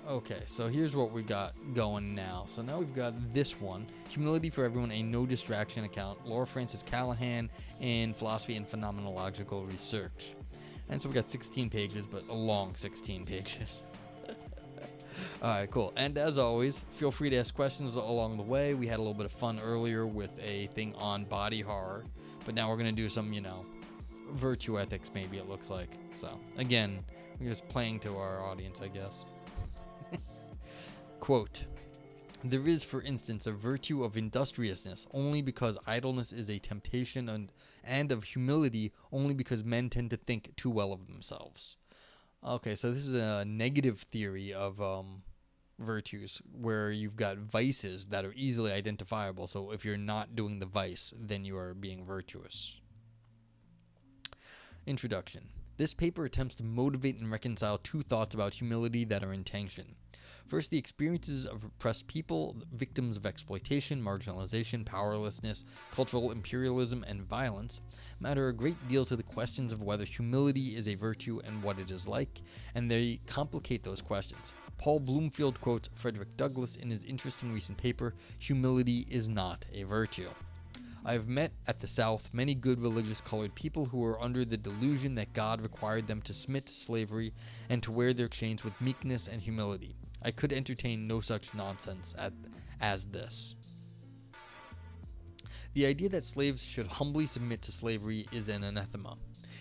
Okay, so here's what we got going now. So now we've got this one, Humility for Everyone, a No Distraction account, Laura Francis Callahan, in Philosophy and Phenomenological Research. And so we got 16 pages, but a long 16 pages. Alright, cool. And as always, feel free to ask questions along the way. We had a little bit of fun earlier with a thing on body horror, but now we're going to do some, virtue ethics, maybe it looks like. So, again, we're just playing to our audience, I guess. Quote, there is, for instance, a virtue of industriousness only because idleness is a temptation, and of humility only because men tend to think too well of themselves. Okay, so this is a negative theory of virtues, where you've got vices that are easily identifiable. So if you're not doing the vice, then you are being virtuous. Introduction. This paper attempts to motivate and reconcile two thoughts about humility that are in tension. First, the experiences of oppressed people, victims of exploitation, marginalization, powerlessness, cultural imperialism, and violence, matter a great deal to the questions of whether humility is a virtue and what it is like, and they complicate those questions. Paul Bloomfield quotes Frederick Douglass in his interesting recent paper, Humility is Not a Virtue. I have met at the South many good religious colored people who were under the delusion that God required them to submit to slavery and to wear their chains with meekness and humility. I could entertain no such nonsense as this. The idea that slaves should humbly submit to slavery is an anathema.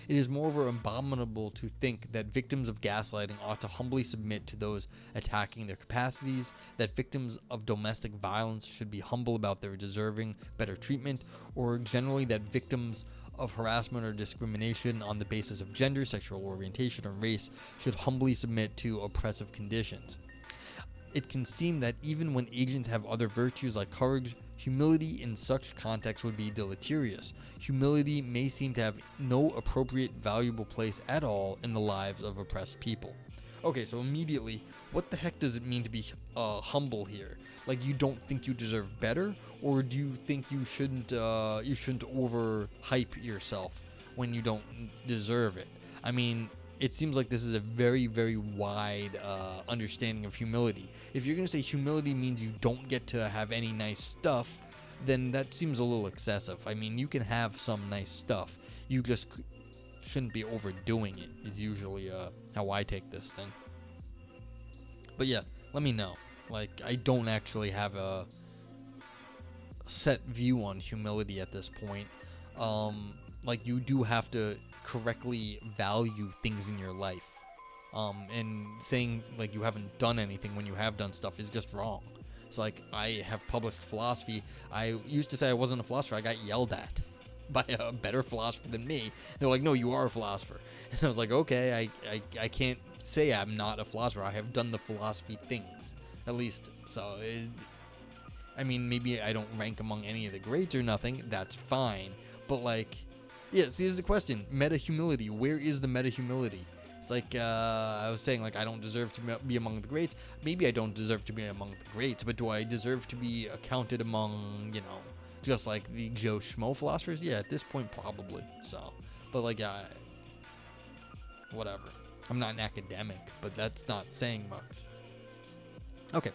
It is moreover abominable to think that victims of gaslighting ought to humbly submit to those attacking their capacities, that victims of domestic violence should be humble about their deserving better treatment, or generally that victims of harassment or discrimination on the basis of gender, sexual orientation, or race should humbly submit to oppressive conditions. It can seem that even when agents have other virtues like courage, humility in such contexts would be deleterious. Humility may seem to have no appropriate, valuable place at all in the lives of oppressed people. Okay, so immediately, what the heck does it mean to be humble here? Like, you don't think you deserve better, or do you think you shouldn't overhype yourself when you don't deserve it? I mean, it seems like this is a very, very wide understanding of humility. If you're going to say humility means you don't get to have any nice stuff, then that seems a little excessive. I mean, you can have some nice stuff. You just shouldn't be overdoing it, is usually how I take this thing. But yeah, let me know. Like, I don't actually have a set view on humility at this point. Like, you do have to correctly value things in your life. And saying, like, you haven't done anything when you have done stuff is just wrong. It's like, I have published philosophy. I used to say I wasn't a philosopher. I got yelled at by a better philosopher than me. They're like, no, you are a philosopher. And I was like, okay, I can't say I'm not a philosopher. I have done the philosophy things, at least. So, I mean, maybe I don't rank among any of the greats or nothing. That's fine. But, like, yeah, see, there's a question. Meta-humility. Where is the meta-humility? It's like, I was saying, like, I don't deserve to be among the greats. Maybe I don't deserve to be among the greats, but do I deserve to be counted among, just like the Joe Schmo philosophers? Yeah, at this point, probably. So, but, like, whatever. I'm not an academic, but that's not saying much. Okay.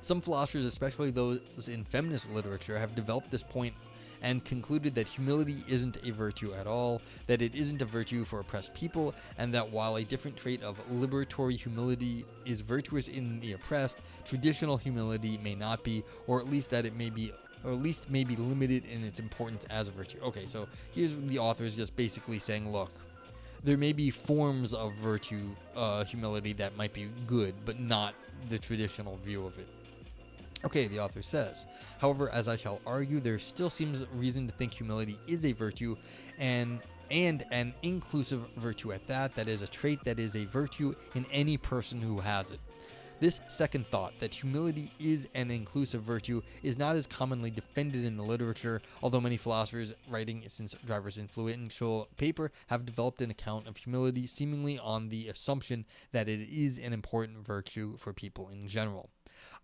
Some philosophers, especially those in feminist literature, have developed this point and concluded that humility isn't a virtue at all, that it isn't a virtue for oppressed people, and that while a different trait of liberatory humility is virtuous in the oppressed, traditional humility may not be, or at least that it may be, or at least may be limited in its importance as a virtue. Okay, so here's the authors just basically saying, look, there may be forms of virtue, humility that might be good, but not the traditional view of it. Okay, the author says, however, as I shall argue, there still seems reason to think humility is a virtue, and an inclusive virtue at that is a trait that is a virtue in any person who has it. This second thought, that humility is an inclusive virtue, is not as commonly defended in the literature, although many philosophers writing since Driver's influential paper have developed an account of humility seemingly on the assumption that it is an important virtue for people in general.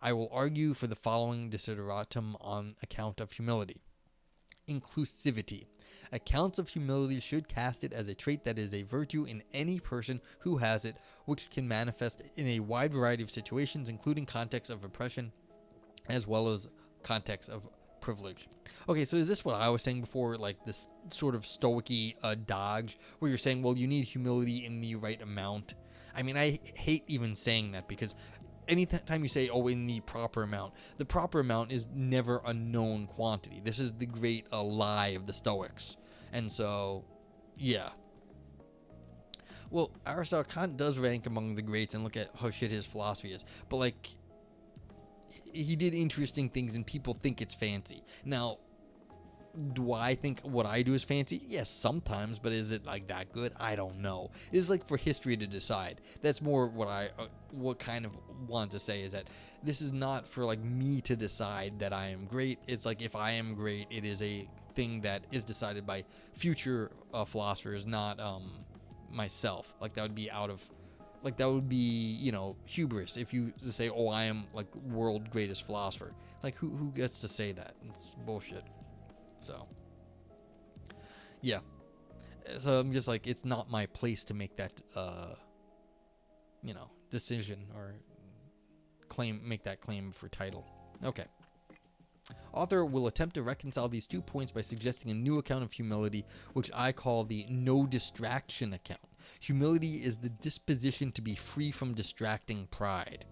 I will argue for the following desideratum on account of humility. inclusivity. Accounts of humility should cast it as a trait that is a virtue in any person who has it, which can manifest in a wide variety of situations, including contexts of oppression as well as contexts of privilege. Okay, so is this what I was saying before, like this sort of stoic-y dodge, where you're saying, well, you need humility in the right amount? I mean, I hate even saying that, because anytime you say, oh, in the proper amount is never a known quantity. This is the great lie of the Stoics. And so, yeah. Well, Aristotle, Kant does rank among the greats, and look at how shit his philosophy is. But, like, he did interesting things, and people think it's fancy. Now, do I think what I do is fancy? Yes, sometimes, but is it like that good? I don't know. It's like for history to decide. That's more what I what kind of want to say, is that this is not for like me to decide that I am great. It's like, if I am great, it is a thing that is decided by future philosophers, not myself. Like that would be hubris if you say, oh, I am like world greatest philosopher. Like who gets to say that? It's bullshit. So, yeah. So I'm just like, it's not my place to make that, decision or make that claim for title. Okay. Author will attempt to reconcile these 2 points by suggesting a new account of humility, which I call the no distraction account. Humility is the disposition to be free from distracting pride.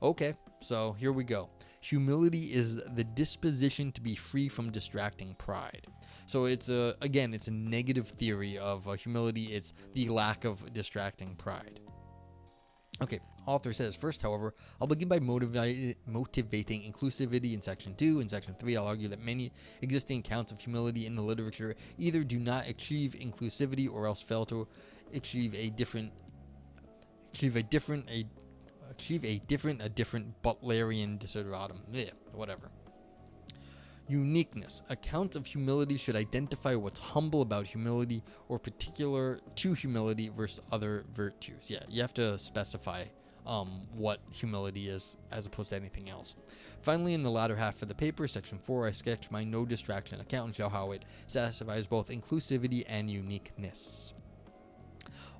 Okay, so here we go. Humility is the disposition to be free from distracting pride. So it's a negative theory of humility. It's the lack of distracting pride. Okay, author says, first, however, I'll begin by motivating inclusivity in section 2. In section 3, I'll argue that many existing accounts of humility in the literature either do not achieve inclusivity or else fail to achieve a different Butlerian desideratum. Yeah, whatever. Uniqueness. Accounts of humility should identify what's humble about humility or particular to humility versus other virtues. Yeah, you have to specify what humility is as opposed to anything else. Finally, in the latter half of the paper, section 4, I sketch my no distraction account and show how it satisfies both inclusivity and uniqueness.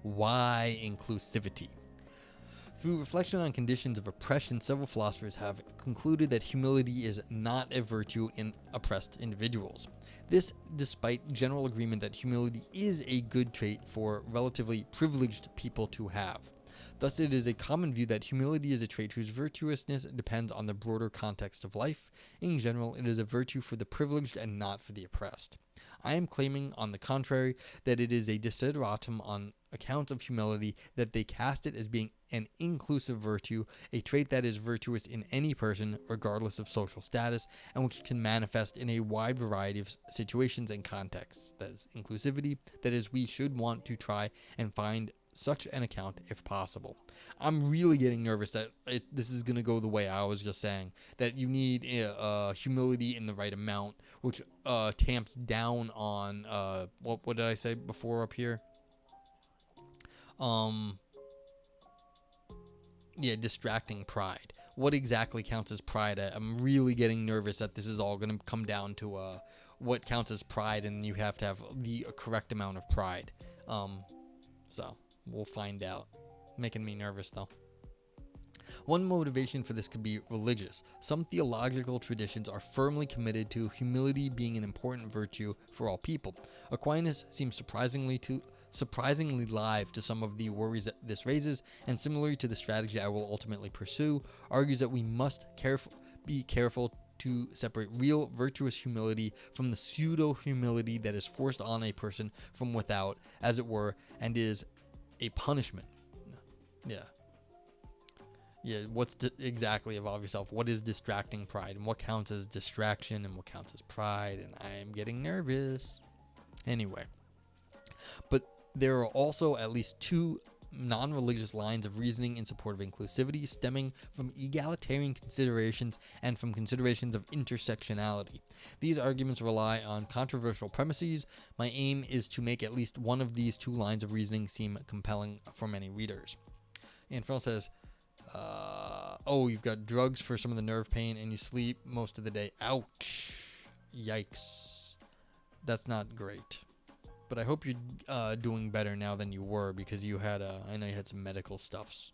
Why inclusivity? Through reflection on conditions of oppression, several philosophers have concluded that humility is not a virtue in oppressed individuals. This despite general agreement that humility is a good trait for relatively privileged people to have. Thus, it is a common view that humility is a trait whose virtuousness depends on the broader context of life. In general, it is a virtue for the privileged and not for the oppressed. I am claiming, on the contrary, that it is a desideratum on account of humility, that they cast it as being an inclusive virtue, a trait that is virtuous in any person, regardless of social status, and which can manifest in a wide variety of situations and contexts. That is inclusivity. That is, we should want to try and find such an account if possible. I'm really getting nervous that this is going to go the way I was just saying, that you need humility in the right amount, which tamps down on what did I say before up here? Distracting pride. What exactly counts as pride? I'm really getting nervous that this is all going to come down to what counts as pride, and you have to have the correct amount of pride. So we'll find out. Making me nervous though. One motivation for this could be religious. Some theological traditions are firmly committed to humility being an important virtue for all people. Aquinas seems surprisingly live to some of the worries that this raises, and similarly to the strategy I will ultimately pursue, argues that we must be careful to separate real virtuous humility from the pseudo-humility that is forced on a person from without, as it were, and is a punishment. What's exactly evolve yourself? What is distracting pride, and what counts as distraction, and what counts as pride? And I am getting nervous. Anyway, but there are also at least two non-religious lines of reasoning in support of inclusivity, stemming from egalitarian considerations and from considerations of intersectionality. These arguments rely on controversial premises. My aim is to make at least one of these two lines of reasoning seem compelling for many readers. And Phil says, you've got drugs for some of the nerve pain and you sleep most of the day. Ouch. Yikes. That's not great. But I hope you're doing better now than you were, because you had, I know you had some medical stuffs.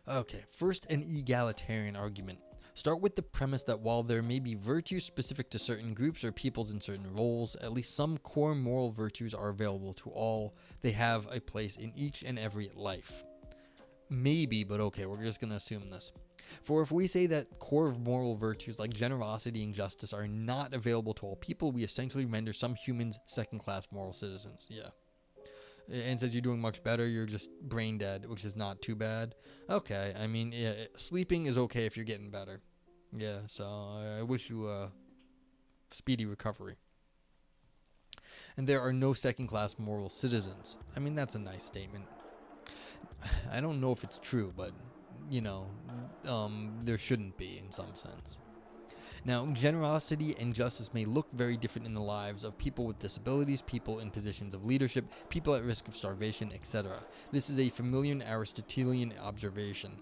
Okay, first, an egalitarian argument. Start with the premise that while there may be virtues specific to certain groups or peoples in certain roles, at least some core moral virtues are available to all. They have a place in each and every life. Maybe, but okay, we're just going to assume this. For if we say that core moral virtues like generosity and justice are not available to all people, we essentially render some humans second-class moral citizens. Yeah. And says you're doing much better, you're just brain dead, which is not too bad. Okay, I mean, yeah, sleeping is okay if you're getting better. Yeah, so I wish you a speedy recovery. And there are no second-class moral citizens. I mean, that's a nice statement. I don't know if it's true, but, you know, there shouldn't be in some sense. Now, generosity and justice may look very different in the lives of people with disabilities, people in positions of leadership, people at risk of starvation, etc. This is a familiar Aristotelian observation.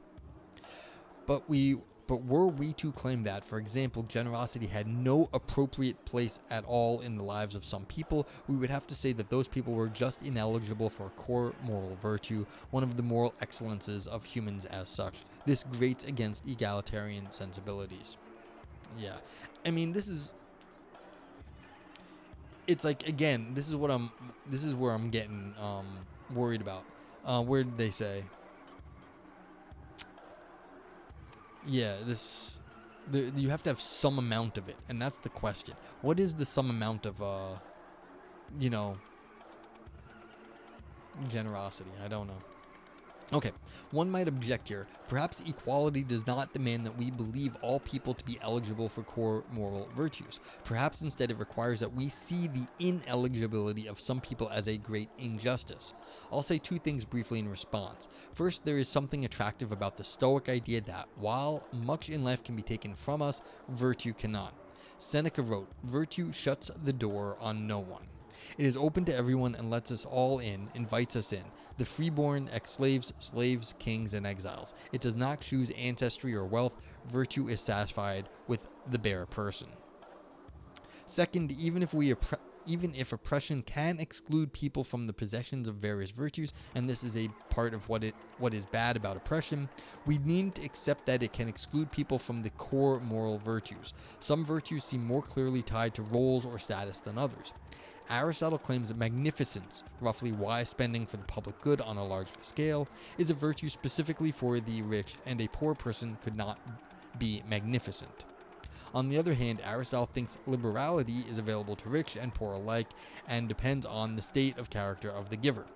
But were we to claim that, for example, generosity had no appropriate place at all in the lives of some people, we would have to say that those people were just ineligible for a core moral virtue, one of the moral excellences of humans as such. This grates against egalitarian sensibilities. Yeah, I mean, it's like, again, this is where I'm getting worried about. Where did they say? Yeah, you have to have some amount of it, and that's the question. What is the some amount of generosity? I don't know. Okay, one might object here. Perhaps equality does not demand that we believe all people to be eligible for core moral virtues. Perhaps instead it requires that we see the ineligibility of some people as a great injustice. I'll say two things briefly in response. First, there is something attractive about the Stoic idea that, while much in life can be taken from us, virtue cannot. Seneca wrote, "Virtue shuts the door on no one. It is open to everyone and lets us all in, invites us in. The freeborn, ex-slaves, slaves, kings, and exiles. It does not choose ancestry or wealth. Virtue is satisfied with the bare person." Second, even if oppression can exclude people from the possessions of various virtues, and this is a part of what is bad about oppression, we needn't accept that it can exclude people from the core moral virtues. Some virtues seem more clearly tied to roles or status than others. Aristotle claims that magnificence, roughly wise spending for the public good on a large scale, is a virtue specifically for the rich, and a poor person could not be magnificent. On the other hand, Aristotle thinks liberality is available to rich and poor alike, and depends on the state of character of the giver.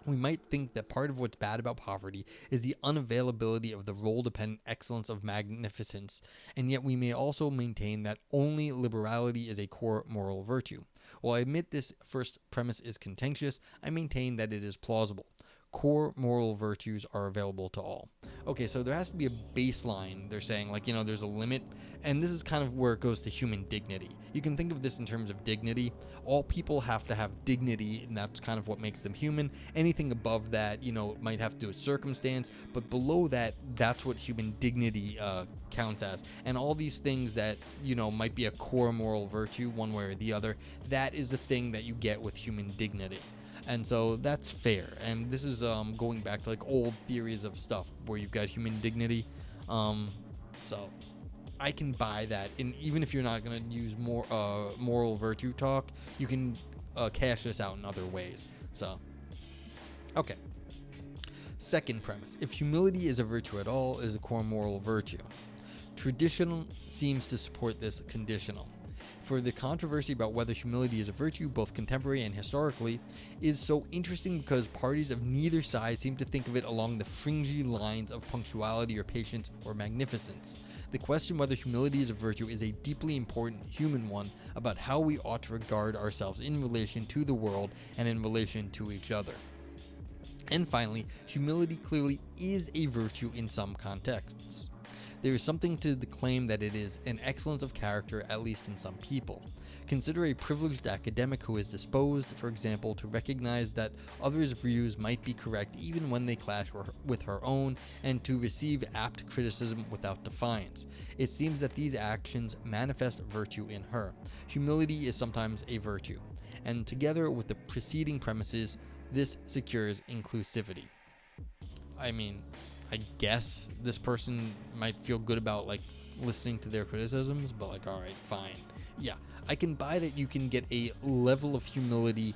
We might think that part of what's bad about poverty is the unavailability of the role-dependent excellence of magnificence, and yet we may also maintain that only liberality is a core moral virtue. While I admit this first premise is contentious, I maintain that it is plausible. Core moral virtues are available to all. Okay, so there has to be a baseline. They're saying, like, there's a limit, and this is kind of where it goes to human dignity. You can think of this in terms of dignity. All people have to have dignity, and that's kind of what makes them human. Anything above that, might have to do with circumstance, but below that, that's what human dignity counts as. And all these things that, might be a core moral virtue, one way or the other, that is the thing that you get with human dignity. And so that's fair. And this is going back to like old theories of stuff where you've got human dignity. So I can buy that. And even if you're not going to use more moral virtue talk, you can cash this out in other ways. So, okay. Second premise. If humility is a virtue at all, is a core moral virtue. Tradition seems to support this conditional. For the controversy about whether humility is a virtue, both contemporary and historically, is so interesting because parties of neither side seem to think of it along the fringy lines of punctuality or patience or magnificence. The question whether humility is a virtue is a deeply important human one about how we ought to regard ourselves in relation to the world and in relation to each other. And finally, humility clearly is a virtue in some contexts. There is something to the claim that it is an excellence of character, at least in some people. Consider a privileged academic who is disposed, for example, to recognize that others' views might be correct even when they clash with her own, and to receive apt criticism without defiance. It seems that these actions manifest virtue in her. Humility is sometimes a virtue, and together with the preceding premises, this secures inclusivity. I mean, I guess this person might feel good about like listening to their criticisms, but like, all right, fine. Yeah, I can buy that you can get a level of humility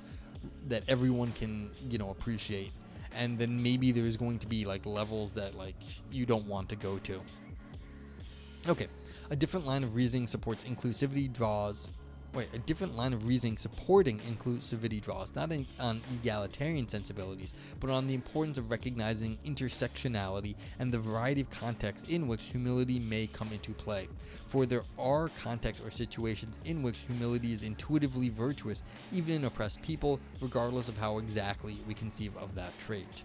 that everyone can, appreciate. And then maybe there's going to be like levels that like you don't want to go to. Okay, a different line of reasoning supporting inclusivity draws not on egalitarian sensibilities, but on the importance of recognizing intersectionality and the variety of contexts in which humility may come into play. For there are contexts or situations in which humility is intuitively virtuous, even in oppressed people, regardless of how exactly we conceive of that trait.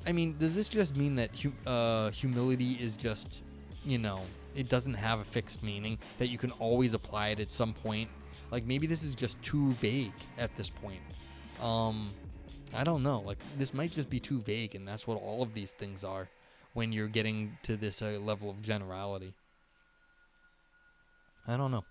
I mean, does this just mean that humility is just, it doesn't have a fixed meaning, that you can always apply it at some point? Like, maybe this is just too vague at this point. I don't know. Like, this might just be too vague, and that's what all of these things are when you're getting to this level of generality. I don't know.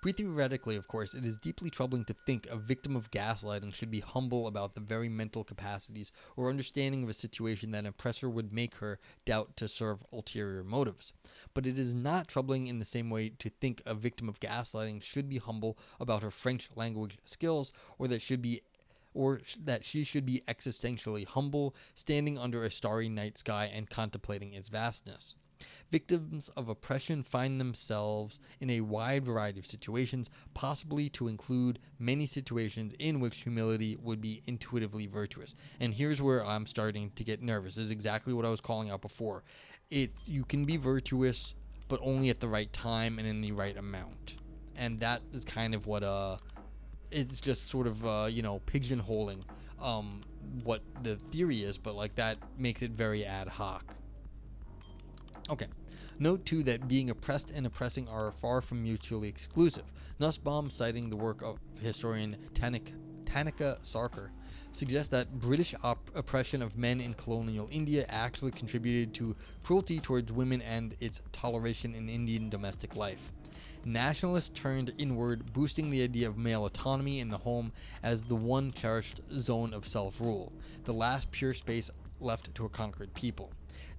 Pre-theoretically, of course, it is deeply troubling to think a victim of gaslighting should be humble about the very mental capacities or understanding of a situation that an oppressor would make her doubt to serve ulterior motives. But it is not troubling in the same way to think a victim of gaslighting should be humble about her French language skills, or that she should be existentially humble, standing under a starry night sky and contemplating its vastness. Victims of oppression find themselves in a wide variety of situations, possibly to include many situations in which humility would be intuitively virtuous. And here's where I'm starting to get nervous. This is exactly what I was calling out before. You can be virtuous, but only at the right time and in the right amount. And that is kind of what it's just sort of pigeonholing what the theory is, but like that makes it very ad hoc. Okay. Note too that being oppressed and oppressing are far from mutually exclusive. Nussbaum, citing the work of historian Tanika Sarkar, suggests that British oppression of men in colonial India actually contributed to cruelty towards women and its toleration in Indian domestic life. Nationalists turned inward, boosting the idea of male autonomy in the home as the one cherished zone of self-rule, the last pure space left to a conquered people.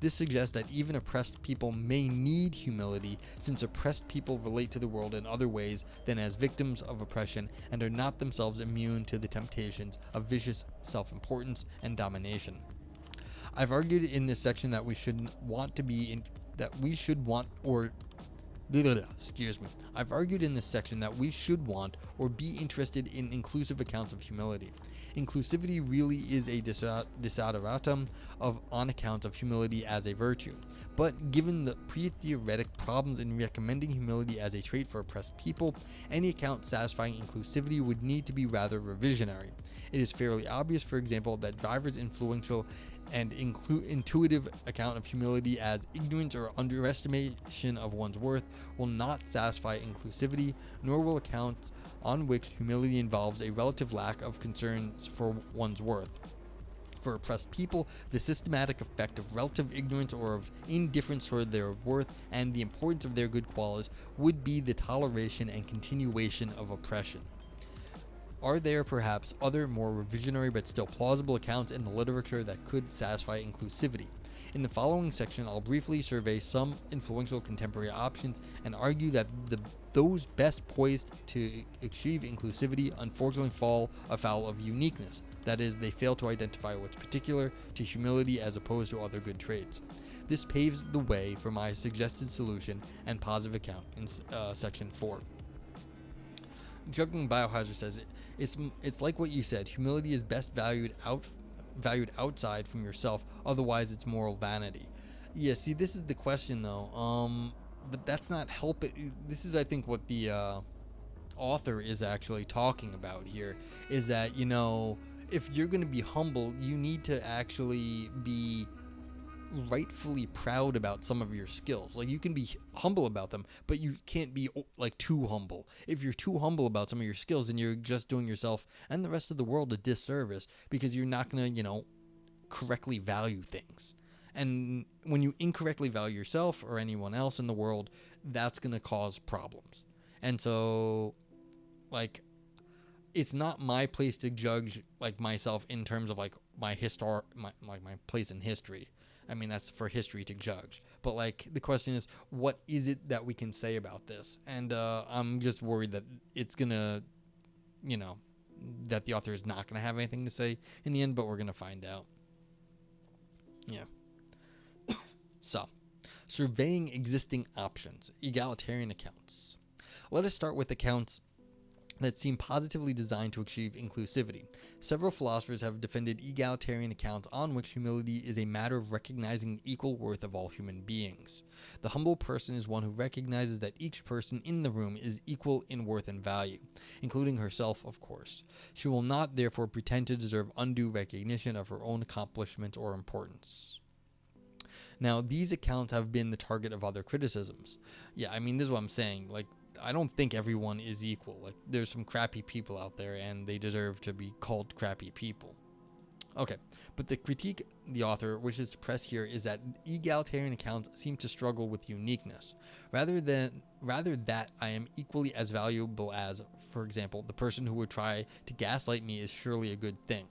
This suggests that even oppressed people may need humility, since oppressed people relate to the world in other ways than as victims of oppression and are not themselves immune to the temptations of vicious self-importance and domination. I've argued in this section that I've argued in this section that we should want or be interested in inclusive accounts of humility. Inclusivity really is a desideratum on account of humility as a virtue. But given the pre-theoretic problems in recommending humility as a trait for oppressed people, any account satisfying inclusivity would need to be rather revisionary. It is fairly obvious, for example, that Driver's influential and intuitive account of humility as ignorance or underestimation of one's worth will not satisfy inclusivity, nor will accounts on which humility involves a relative lack of concerns for one's worth. For oppressed people, the systematic effect of relative ignorance or of indifference toward their worth and the importance of their good qualities would be the toleration and continuation of oppression. Are there perhaps other more revisionary but still plausible accounts in the literature that could satisfy inclusivity? In the following section, I'll briefly survey some influential contemporary options and argue that those best poised to achieve inclusivity unfortunately fall afoul of uniqueness. That is, they fail to identify what's particular to humility as opposed to other good traits. This paves the way for my suggested solution and positive account in section 4. Juggling Biohazard says it's like what you said. Humility is best valued outside from yourself. Otherwise, it's moral vanity. Yeah. See, this is the question though. But that's not helping. This is, I think, what the author is actually talking about here. Is that if you're going to be humble, you need to actually be rightfully proud about some of your skills. Like, you can be humble about them, but you can't be like too humble. If you're too humble about some of your skills, then you're just doing yourself and the rest of the world a disservice, because you're not going to, correctly value things. And when you incorrectly value yourself or anyone else in the world, that's going to cause problems. And so, like, it's not my place to judge like myself in terms of like my place in history. I mean, that's for history to judge. But like, the question is, what is it that we can say about this? And I'm just worried that it's gonna, that the author is not gonna have anything to say in the end. But we're gonna find out. Yeah. So, surveying existing options, egalitarian accounts. Let us start with accounts that seem positively designed to achieve inclusivity. Several philosophers have defended egalitarian accounts on which humility is a matter of recognizing the equal worth of all human beings. The humble person is one who recognizes that each person in the room is equal in worth and value, including herself, of course. She will not, therefore, pretend to deserve undue recognition of her own accomplishment or importance. Now, these accounts have been the target of other criticisms. Yeah, I mean, this is what I'm saying. Like, I don't think everyone is equal. Like, there's some crappy people out there, and they deserve to be called crappy people. Okay, but the critique the author wishes to press here is that egalitarian accounts seem to struggle with uniqueness, rather that I am equally as valuable as, for example, the person who would try to gaslight me is surely a good thing.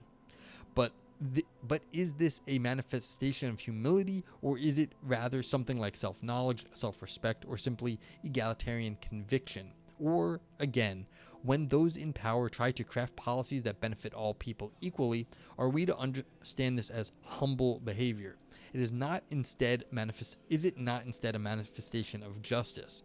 But is this a manifestation of humility, or is it rather something like self-knowledge, self-respect, or simply egalitarian conviction? Or, again, when those in power try to craft policies that benefit all people equally, are we to understand this as humble behavior? Is it not instead a manifestation of justice?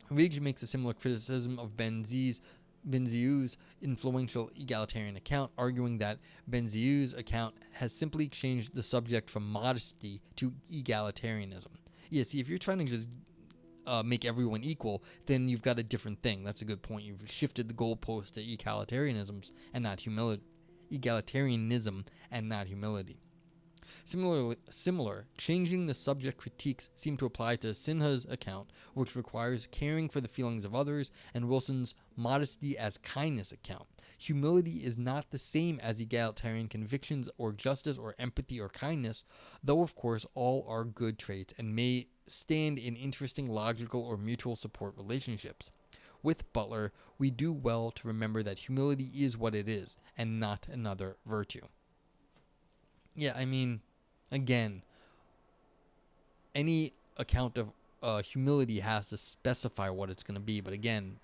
Riggs makes a similar criticism of Benzieu's influential egalitarian account, arguing that Benzieu's account has simply changed the subject from modesty to egalitarianism. Yeah, see, if you're trying to just make everyone equal, then you've got a different thing. That's a good point. You've shifted the goalpost to egalitarianism and not humility. Similar, changing the subject critiques seem to apply to Sinha's account, which requires caring for the feelings of others, and Wilson's modesty as kindness account. Humility is not the same as egalitarian convictions or justice or empathy or kindness, though of course all are good traits and may stand in interesting logical or mutual support relationships. With Butler, we do well to remember that humility is what it is, and not another virtue. Yeah, I mean, again, any account of humility has to specify what it's going to be. But again,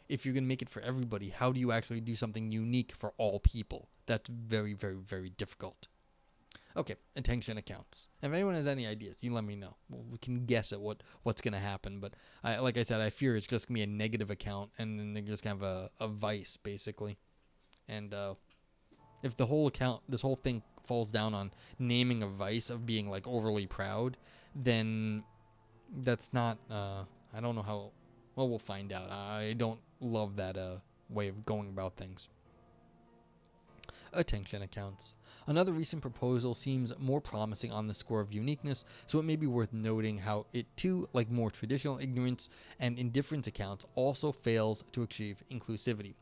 if you're going to make it for everybody, how do you actually do something unique for all people? That's very, very, very difficult. Okay, attention accounts. If anyone has any ideas, you let me know. We can guess at what's going to happen. But like I said, I fear it's just going to be a negative account, and then they're just going to have a vice, basically. And if this whole thing falls down on naming a vice of being like overly proud, then that's not, I don't know how, well, we'll find out. I don't love that way of going about things. Attention accounts. Another recent proposal seems more promising on the score of uniqueness, so it may be worth noting how it too, like more traditional ignorance and indifference accounts, also fails to achieve inclusivity.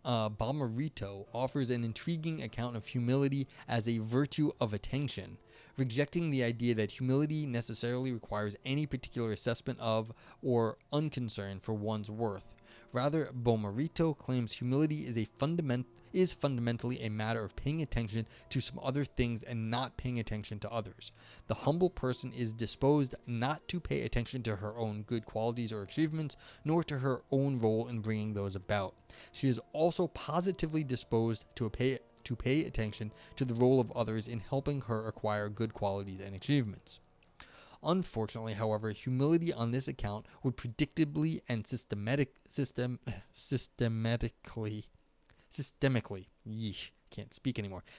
Bomarito offers an intriguing account of humility as a virtue of attention, rejecting the idea that humility necessarily requires any particular assessment of or unconcern for one's worth. Rather, Bomarito claims humility is fundamentally a matter of paying attention to some other things and not paying attention to others. The humble person is disposed not to pay attention to her own good qualities or achievements, nor to her own role in bringing those about. She is also positively disposed to pay attention to the role of others in helping her acquire good qualities and achievements. Unfortunately, however, humility on this account would predictably and systemically,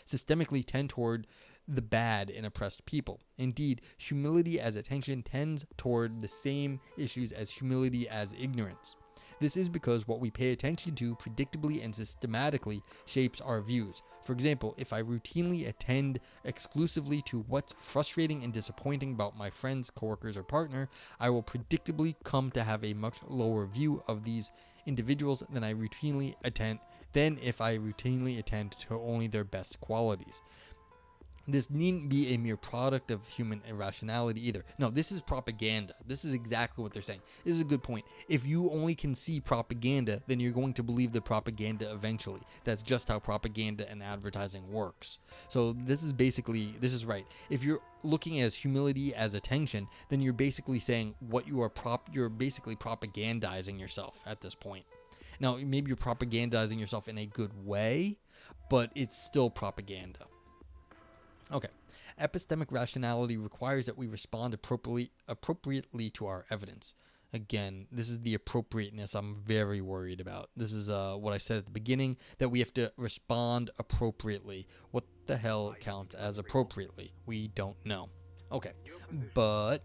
systemically tend toward the bad in oppressed people. Indeed, humility as attention tends toward the same issues as humility as ignorance. This is because what we pay attention to predictably and systematically shapes our views. For example, if I routinely attend exclusively to what's frustrating and disappointing about my friends, coworkers, or partner, I will predictably come to have a much lower view of these individuals than if I routinely attend to only their best qualities. This needn't be a mere product of human irrationality either. No, this is propaganda. This is exactly what they're saying. This is a good point. If you only can see propaganda, then you're going to believe the propaganda eventually. That's just how propaganda and advertising works. So this is right. If you're looking at humility as attention, then you're basically saying you're basically propagandizing yourself at this point. Now, maybe you're propagandizing yourself in a good way, but it's still propaganda. Okay. Epistemic rationality requires that we respond appropriately to our evidence. Again, this is the appropriateness I'm very worried about. This is what I said at the beginning, that we have to respond appropriately. What the hell counts as appropriately? We don't know. Okay. But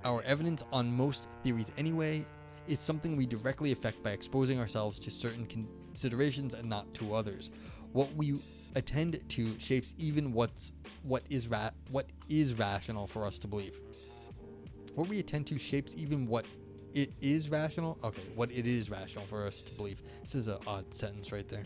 our evidence on most theories anyway is something we directly affect by exposing ourselves to certain considerations and not to others. What we attend to shapes even what is rational for us to believe. What we attend to shapes even what it is rational. Okay, what it is rational for us to believe. This is an odd sentence right there.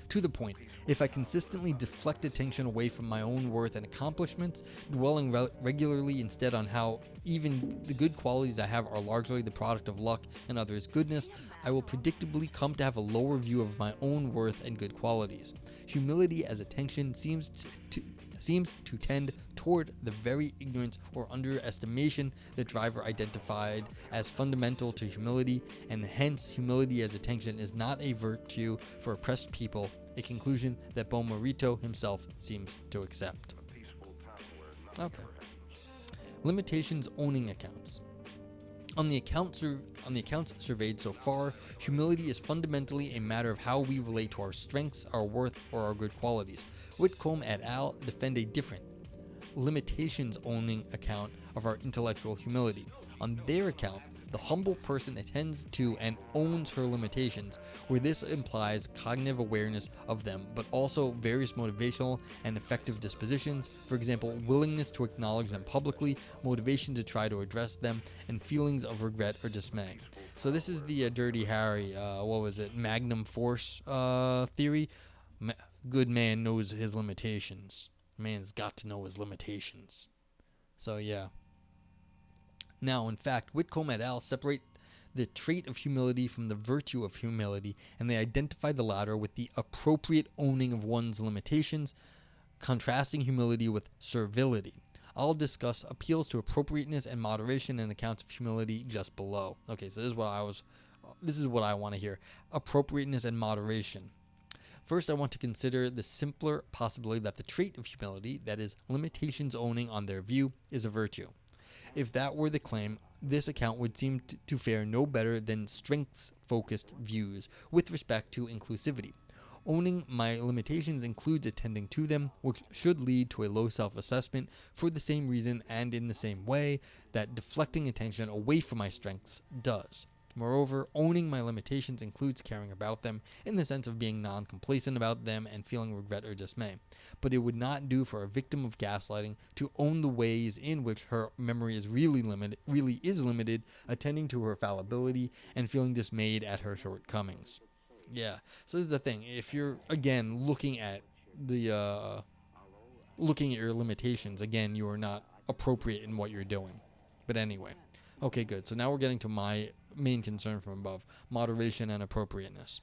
To the point, if I consistently deflect attention away from my own worth and accomplishments, dwelling regularly instead on how even the good qualities I have are largely the product of luck and others' goodness, I will predictably come to have a lower view of my own worth and good qualities. Humility as attention seems to tend toward the very ignorance or underestimation that Driver identified as fundamental to humility, and hence humility as attention is not a virtue for oppressed people, a conclusion that Bomarito himself seems to accept. Okay. Limitations owning accounts. On the accounts surveyed so far, humility is fundamentally a matter of how we relate to our strengths, our worth, or our good qualities. Whitcomb et al. Defend a different, limitations owning account of our intellectual humility. On their account, the humble person attends to and owns her limitations, where this implies cognitive awareness of them, but also various motivational and affective dispositions, for example, willingness to acknowledge them publicly, motivation to try to address them, and feelings of regret or dismay. So this is the Dirty Harry, Magnum Force theory. Good man knows his limitations. Man's got to know his limitations. So yeah. Now, in fact, Whitcomb et al. Separate the trait of humility from the virtue of humility, and they identify the latter with the appropriate owning of one's limitations, contrasting humility with servility. I'll discuss appeals to appropriateness and moderation and accounts of humility just below. Okay, so this is what I want to hear. Appropriateness and moderation. First, I want to consider the simpler possibility that the trait of humility, that is, limitations owning on their view, is a virtue. If that were the claim, this account would seem to fare no better than strengths-focused views with respect to inclusivity. Owning my limitations includes attending to them, which should lead to a low self-assessment for the same reason and in the same way that deflecting attention away from my strengths does. Moreover, owning my limitations includes caring about them in the sense of being non-complacent about them and feeling regret or dismay. But it would not do for a victim of gaslighting to own the ways in which her memory is really limited, attending to her fallibility and feeling dismayed at her shortcomings. Yeah, so this is the thing. If you're, again, looking at your limitations, again, you are not appropriate in what you're doing. But anyway. Okay, good. So now we're getting to my main concern from above, moderation and appropriateness.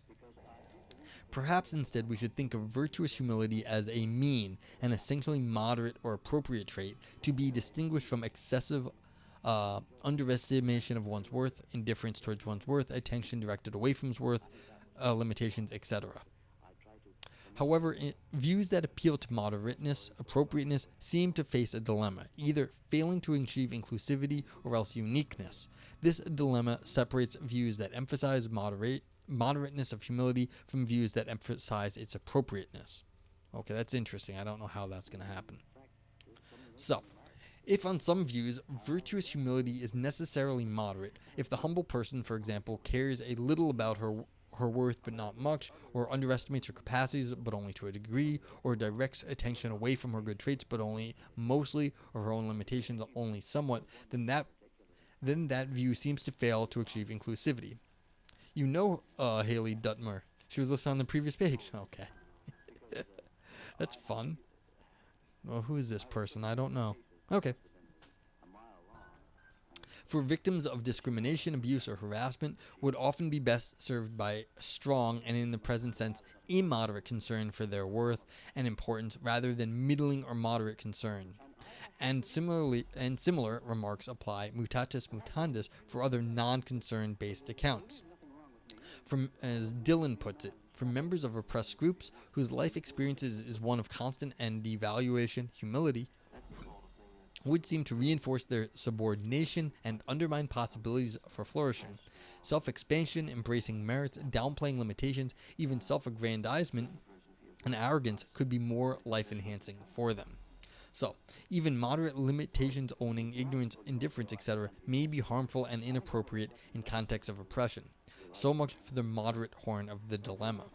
Perhaps instead we should think of virtuous humility as a mean and essentially moderate or appropriate trait to be distinguished from excessive underestimation of one's worth, indifference towards one's worth, attention directed away from one's worth, limitations, etc. However, views that appeal to moderateness, appropriateness, seem to face a dilemma, either failing to achieve inclusivity or else uniqueness. This dilemma separates views that emphasize moderateness of humility from views that emphasize its appropriateness. Okay, that's interesting. I don't know how that's going to happen. So, If on some views, virtuous humility is necessarily moderate, if the humble person, for example, cares a little about her worth but not much, or underestimates her capacities but only to a degree, or directs attention away from her good traits but only mostly, or her own limitations only somewhat, then that view seems to fail to achieve inclusivity. You know Haley Dutmer. She was listed on the previous page. Okay. That's fun. Well, who is this person? I don't know. Okay. For victims of discrimination, abuse, or harassment would often be best served by strong and, in the present sense, immoderate concern for their worth and importance rather than middling or moderate concern. And similar remarks apply mutatis mutandis for other non-concern based accounts. From, as Dylan puts it, for members of oppressed groups whose life experiences is one of constant and devaluation, humility would seem to reinforce their subordination and undermine possibilities for flourishing. Self-expansion, embracing merits, downplaying limitations, even self-aggrandizement and arrogance could be more life-enhancing for them. So, even moderate limitations owning ignorance, indifference, etc. may be harmful and inappropriate in contexts of oppression. So much for the moderate horn of the dilemma.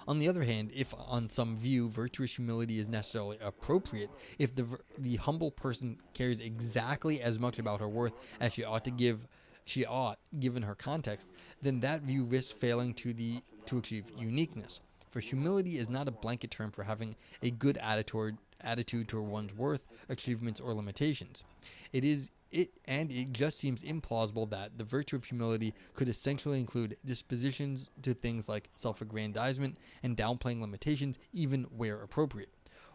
On the other hand, if on some view virtuous humility is necessarily appropriate, if the humble person cares exactly as much about her worth as she ought, given her context, then that view risks failing to achieve uniqueness. For humility is not a blanket term for having a good attitude toward one's worth, achievements, or limitations. It just seems implausible that the virtue of humility could essentially include dispositions to things like self-aggrandizement and downplaying limitations, even where appropriate.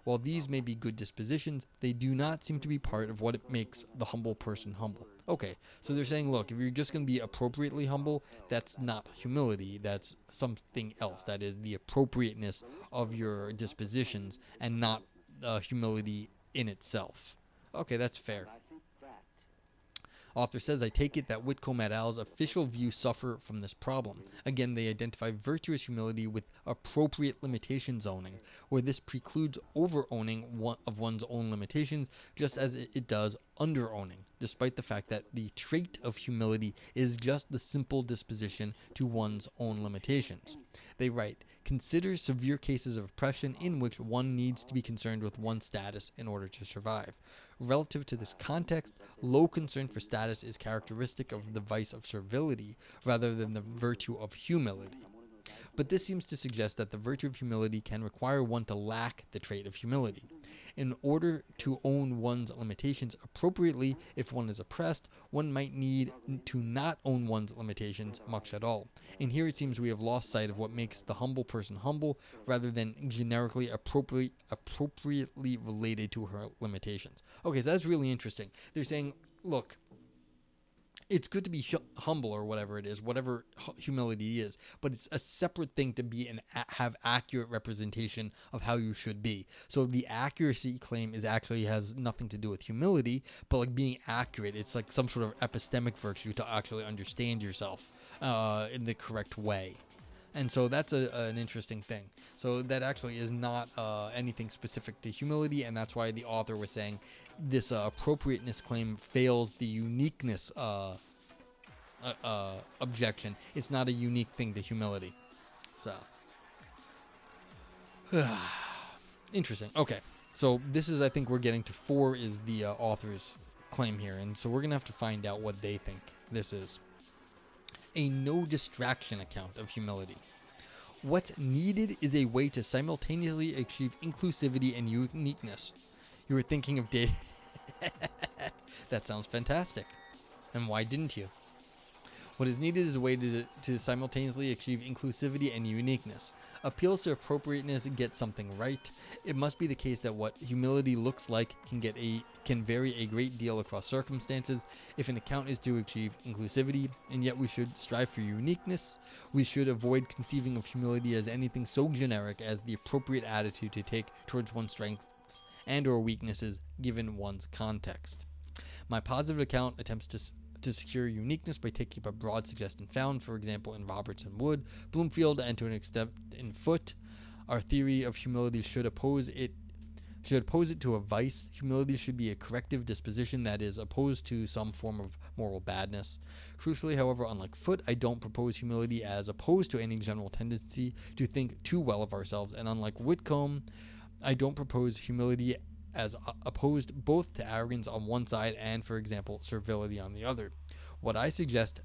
While these may be good dispositions, they do not seem to be part of what makes the humble person humble. Okay, so they're saying, look, if you're just going to be appropriately humble, that's not humility, that's something else. That is the appropriateness of your dispositions and not humility in itself. Okay, that's fair. Author says, I take it that Whitcomb et al.'s official views suffer from this problem. Again, they identify virtuous humility with appropriate limitations owning, where this precludes over-owning of one's own limitations, just as it does under-owning, despite the fact that the trait of humility is just the simple disposition to one's own limitations. They write, consider severe cases of oppression in which one needs to be concerned with one's status in order to survive. Relative to this context, low concern for status is characteristic of the vice of servility rather than the virtue of humility. But this seems to suggest that the virtue of humility can require one to lack the trait of humility. In order to own one's limitations appropriately, if one is oppressed, one might need to not own one's limitations much at all. And here it seems we have lost sight of what makes the humble person humble, rather than generically appropriately related to her limitations. Okay, so that's really interesting. They're saying, look, it's good to be humble or whatever it is, whatever humility is, but it's a separate thing to be and have accurate representation of how you should be. So the accuracy claim actually has nothing to do with humility, but like being accurate, it's like some sort of epistemic virtue to actually understand yourself in the correct way. And so that's an interesting thing. So that actually is not anything specific to humility, and that's why the author was saying this appropriateness claim fails the uniqueness objection. It's not a unique thing to humility. So, interesting. Okay, so this is, I think we're getting to 4 is the author's claim here, and so we're going to have to find out what they think this is. A no distraction account of humility. What's needed is a way to simultaneously achieve inclusivity and uniqueness. You were thinking of dating. That sounds fantastic. And why didn't you? What is needed is a way to simultaneously achieve inclusivity and uniqueness. Appeals to appropriateness get something right. It must be the case that what humility looks like can vary a great deal across circumstances. If an account is to achieve inclusivity, and yet we should strive for uniqueness, we should avoid conceiving of humility as anything so generic as the appropriate attitude to take towards one's strengths and or weaknesses given one's context. My positive account attempts to secure uniqueness by taking up a broad suggestion found, for example, in Roberts and Wood, Bloomfield, and to an extent in Foote. Our theory of humility should oppose it should oppose it to a vice. Humility should be a corrective disposition that is opposed to some form of moral badness. Crucially, however, unlike Foote, I don't propose humility as opposed to any general tendency to think too well of ourselves, and unlike Whitcomb, I don't propose humility as opposed both to arrogance on one side and, for example, servility on the other. What I suggest,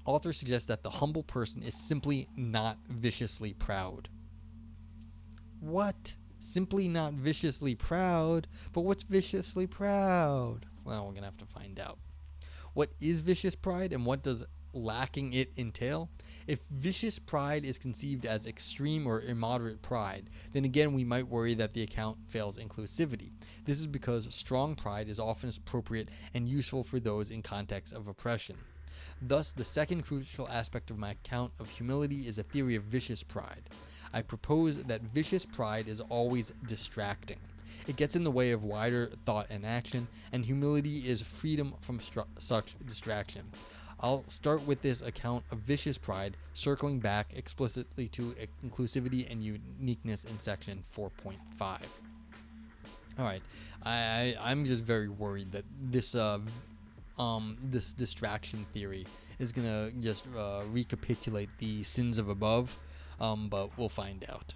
author suggests that the humble person is simply not viciously proud. What? Simply not viciously proud? But what's viciously proud? Well, we're going to have to find out. What is vicious pride and what does lacking it entail? If vicious pride is conceived as extreme or immoderate pride, then again we might worry that the account fails inclusivity. This is because strong pride is often appropriate and useful for those in contexts of oppression. Thus, the second crucial aspect of my account of humility is a theory of vicious pride. I propose that vicious pride is always distracting. It gets in the way of wider thought and action, and humility is freedom from such distraction. I'll start with this account of vicious pride, circling back explicitly to inclusivity and uniqueness in section 4.5. Alright, I'm just very worried that this distraction theory is gonna just recapitulate the sins of above, but we'll find out.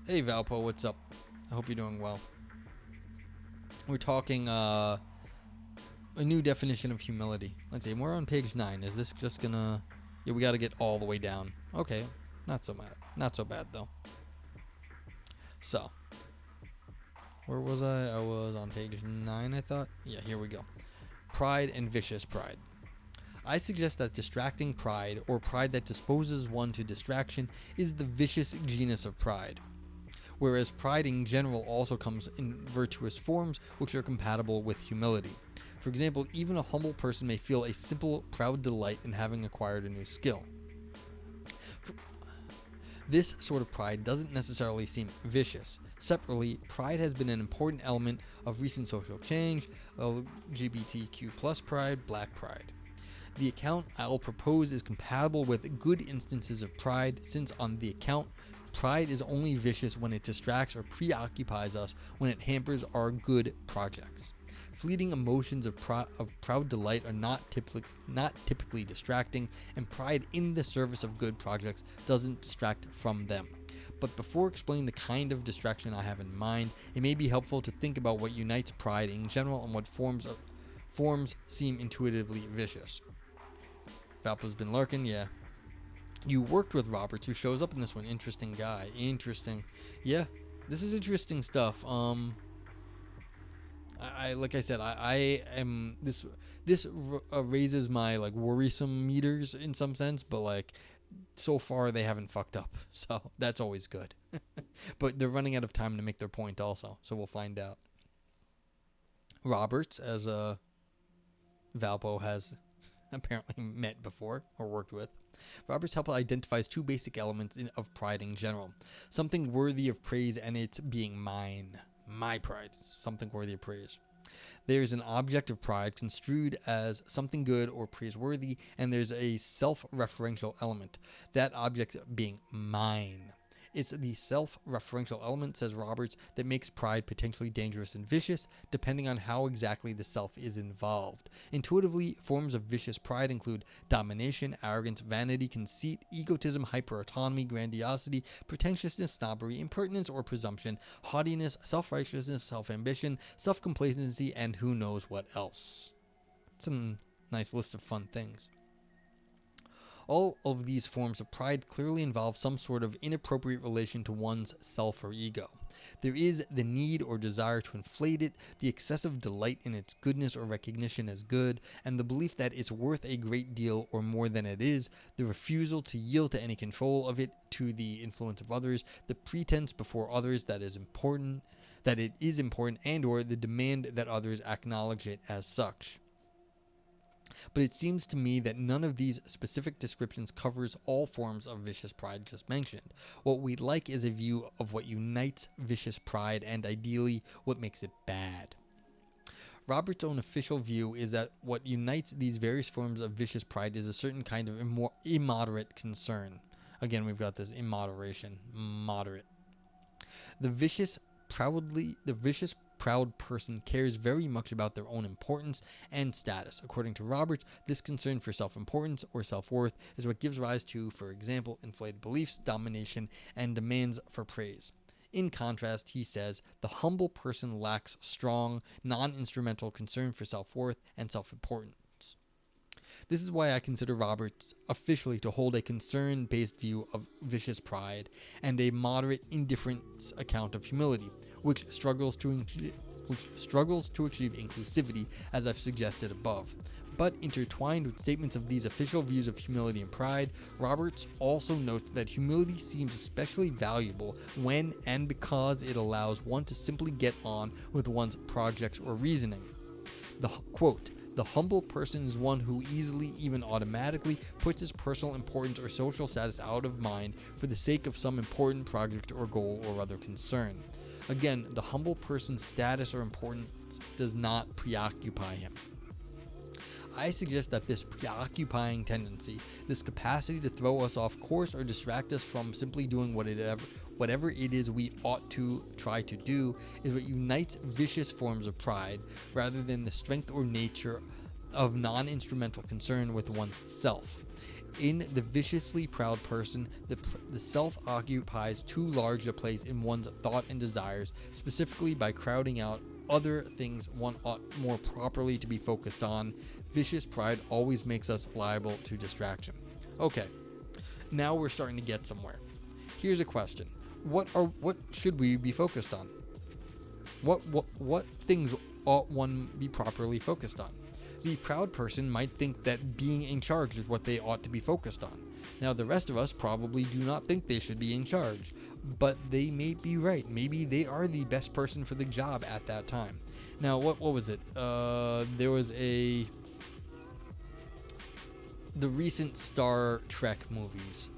Hey Valpo, what's up? I hope you're doing well. We're talking a new definition of humility. Let's see, we're on page 9. Is this just gonna... Yeah, we gotta get all the way down. Okay, not so bad. Not so bad, though. So, where was I? I was on page 9, I thought. Yeah, here we go. Pride and vicious pride. I suggest that distracting pride, or pride that disposes one to distraction, is the vicious genus of pride. Whereas pride in general also comes in virtuous forms which are compatible with humility. For example, even a humble person may feel a simple, proud delight in having acquired a new skill. This sort of pride doesn't necessarily seem vicious. Separately, pride has been an important element of recent social change, LGBTQ+ pride, black pride. The account I'll propose is compatible with good instances of pride, since on the account, pride is only vicious when it distracts or preoccupies us when it hampers our good projects. Fleeting emotions of proud delight are not typically distracting, and pride in the service of good projects doesn't distract from them. But before explaining the kind of distraction I have in mind, it may be helpful to think about what unites pride in general and what forms seem intuitively vicious. Valpo's been lurking, yeah. You worked with Roberts, who shows up in this one. Interesting guy. Interesting. Yeah, this is interesting stuff. I like I said, I am this raises my like worrisome meters in some sense, but like so far they haven't fucked up, so that's always good. But they're running out of time to make their point also, so we'll find out. Roberts, as Valpo has apparently met before or worked with. Roberts helpful identifies two basic elements of pride in general. Something worthy of praise and it's being mine. My pride. Something worthy of praise. There's an object of pride construed as something good or praiseworthy, and there's a self-referential element. That object being mine. It's the self-referential element, says Roberts, that makes pride potentially dangerous and vicious, depending on how exactly the self is involved. Intuitively, forms of vicious pride include domination, arrogance, vanity, conceit, egotism, hyper-autonomy, grandiosity, pretentiousness, snobbery, impertinence or presumption, haughtiness, self-righteousness, self-ambition, self-complacency, and who knows what else. It's a nice list of fun things. All of these forms of pride clearly involve some sort of inappropriate relation to one's self or ego. There is the need or desire to inflate it, the excessive delight in its goodness or recognition as good, and the belief that it's worth a great deal or more than it is, the refusal to yield to any control of it to the influence of others, the pretense before others that it is important, and or the demand that others acknowledge it as such. But it seems to me that none of these specific descriptions covers all forms of vicious pride just mentioned. What we'd like is a view of what unites vicious pride and ideally what makes it bad. Robert's own official view is that what unites these various forms of vicious pride is a certain kind of immoderate concern. Again, we've got this in moderation, moderate. The vicious, proud person cares very much about their own importance and status. According to Roberts, this concern for self-importance or self-worth is what gives rise to, for example, inflated beliefs, domination, and demands for praise. In contrast, he says, the humble person lacks strong, non-instrumental concern for self-worth and self-importance. This is why I consider Roberts officially to hold a concern-based view of vicious pride and a moderate indifference account of humility, which struggles to achieve inclusivity, as I've suggested above. But intertwined with statements of these official views of humility and pride, Roberts also notes that humility seems especially valuable when and because it allows one to simply get on with one's projects or reasoning. The humble person is one who easily, even automatically, puts his personal importance or social status out of mind for the sake of some important project or goal or other concern. Again, the humble person's status or importance does not preoccupy him. I suggest that this preoccupying tendency, this capacity to throw us off course or distract us from simply doing whatever it is we ought to try to do, is what unites vicious forms of pride, rather than the strength or nature of non-instrumental concern with one's self. In the viciously proud person, the self occupies too large a place in one's thought and desires, specifically by crowding out other things one ought more properly to be focused on. Vicious pride always makes us liable to distraction. Okay, now we're starting to get somewhere. Here's a question: What should we be focused on? What things ought one be properly focused on? The proud person might think that being in charge is what they ought to be focused on. Now, the rest of us probably do not think they should be in charge, but they may be right. Maybe they are the best person for the job at that time. Now, what was it? There was the recent Star Trek movies,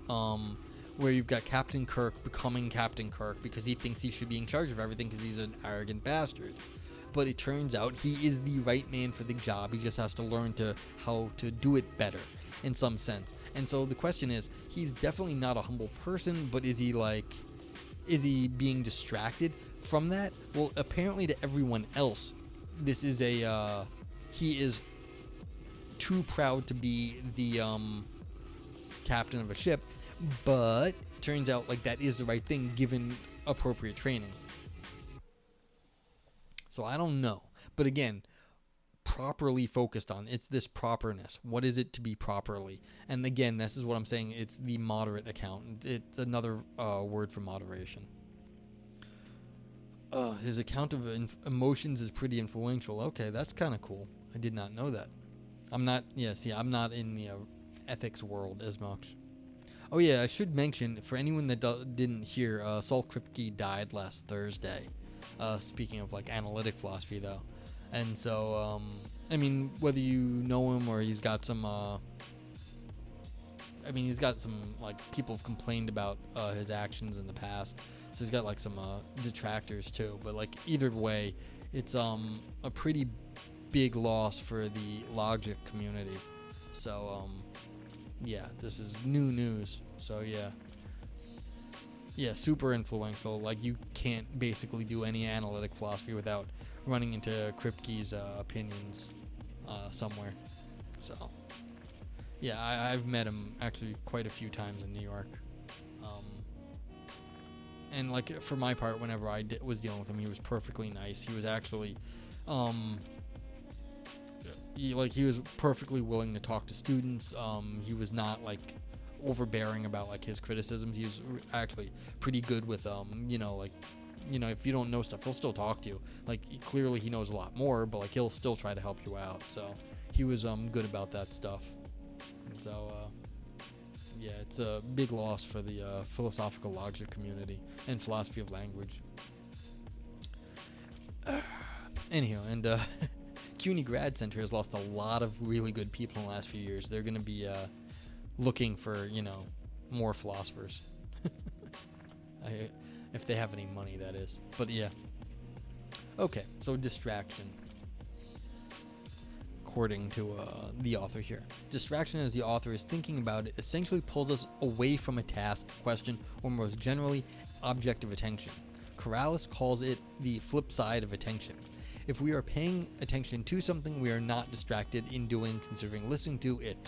where you've got Captain Kirk becoming Captain Kirk because he thinks he should be in charge of everything because he's an arrogant bastard. But it turns out he is the right man for the job. He just has to learn how to do it better in some sense. And so the question is, he's definitely not a humble person, but is he being distracted from that? Well, apparently to everyone else, this is he is too proud to be the captain of a ship, but turns out like that is the right thing given appropriate training. So I don't know. But again, properly focused on. It's this properness. What is it to be properly? And again, this is what I'm saying. It's the moderate account. It's another word for moderation. His account of emotions is pretty influential. Okay, that's kind of cool. I did not know that. I'm not in the ethics world as much. Oh yeah, I should mention, for anyone that didn't hear, Saul Kripke died last Thursday. Speaking of like analytic philosophy though. And so, I mean, whether you know him or he's got some, like, people have complained about his actions in the past. So he's got like some detractors too. But like either way, it's a pretty big loss for the logic community. So, yeah, this is new news. So yeah, super influential. Like, you can't basically do any analytic philosophy without running into Kripke's opinions somewhere. So, yeah, I've met him actually quite a few times in New York. And, like, for my part, whenever I was dealing with him, he was perfectly nice. He was actually, he was perfectly willing to talk to students. He was not, like, overbearing about like his criticisms. He was actually pretty good with if you don't know stuff, he'll still talk to you. Like, clearly he knows a lot more, but like he'll still try to help you out. So he was good about that stuff. And so yeah, it's a big loss for the philosophical logic community and philosophy of language. Anyhow, and CUNY Grad Center has lost a lot of really good people in the last few years. They're going to be looking for, more philosophers. If they have any money, that is. But yeah. Okay, so distraction. according to the author here. Distraction, as the author is thinking about it, essentially pulls us away from a task, question, or most generally, object of attention. Corrales calls it the flip side of attention. If we are paying attention to something, we are not distracted in doing, considering listening to it.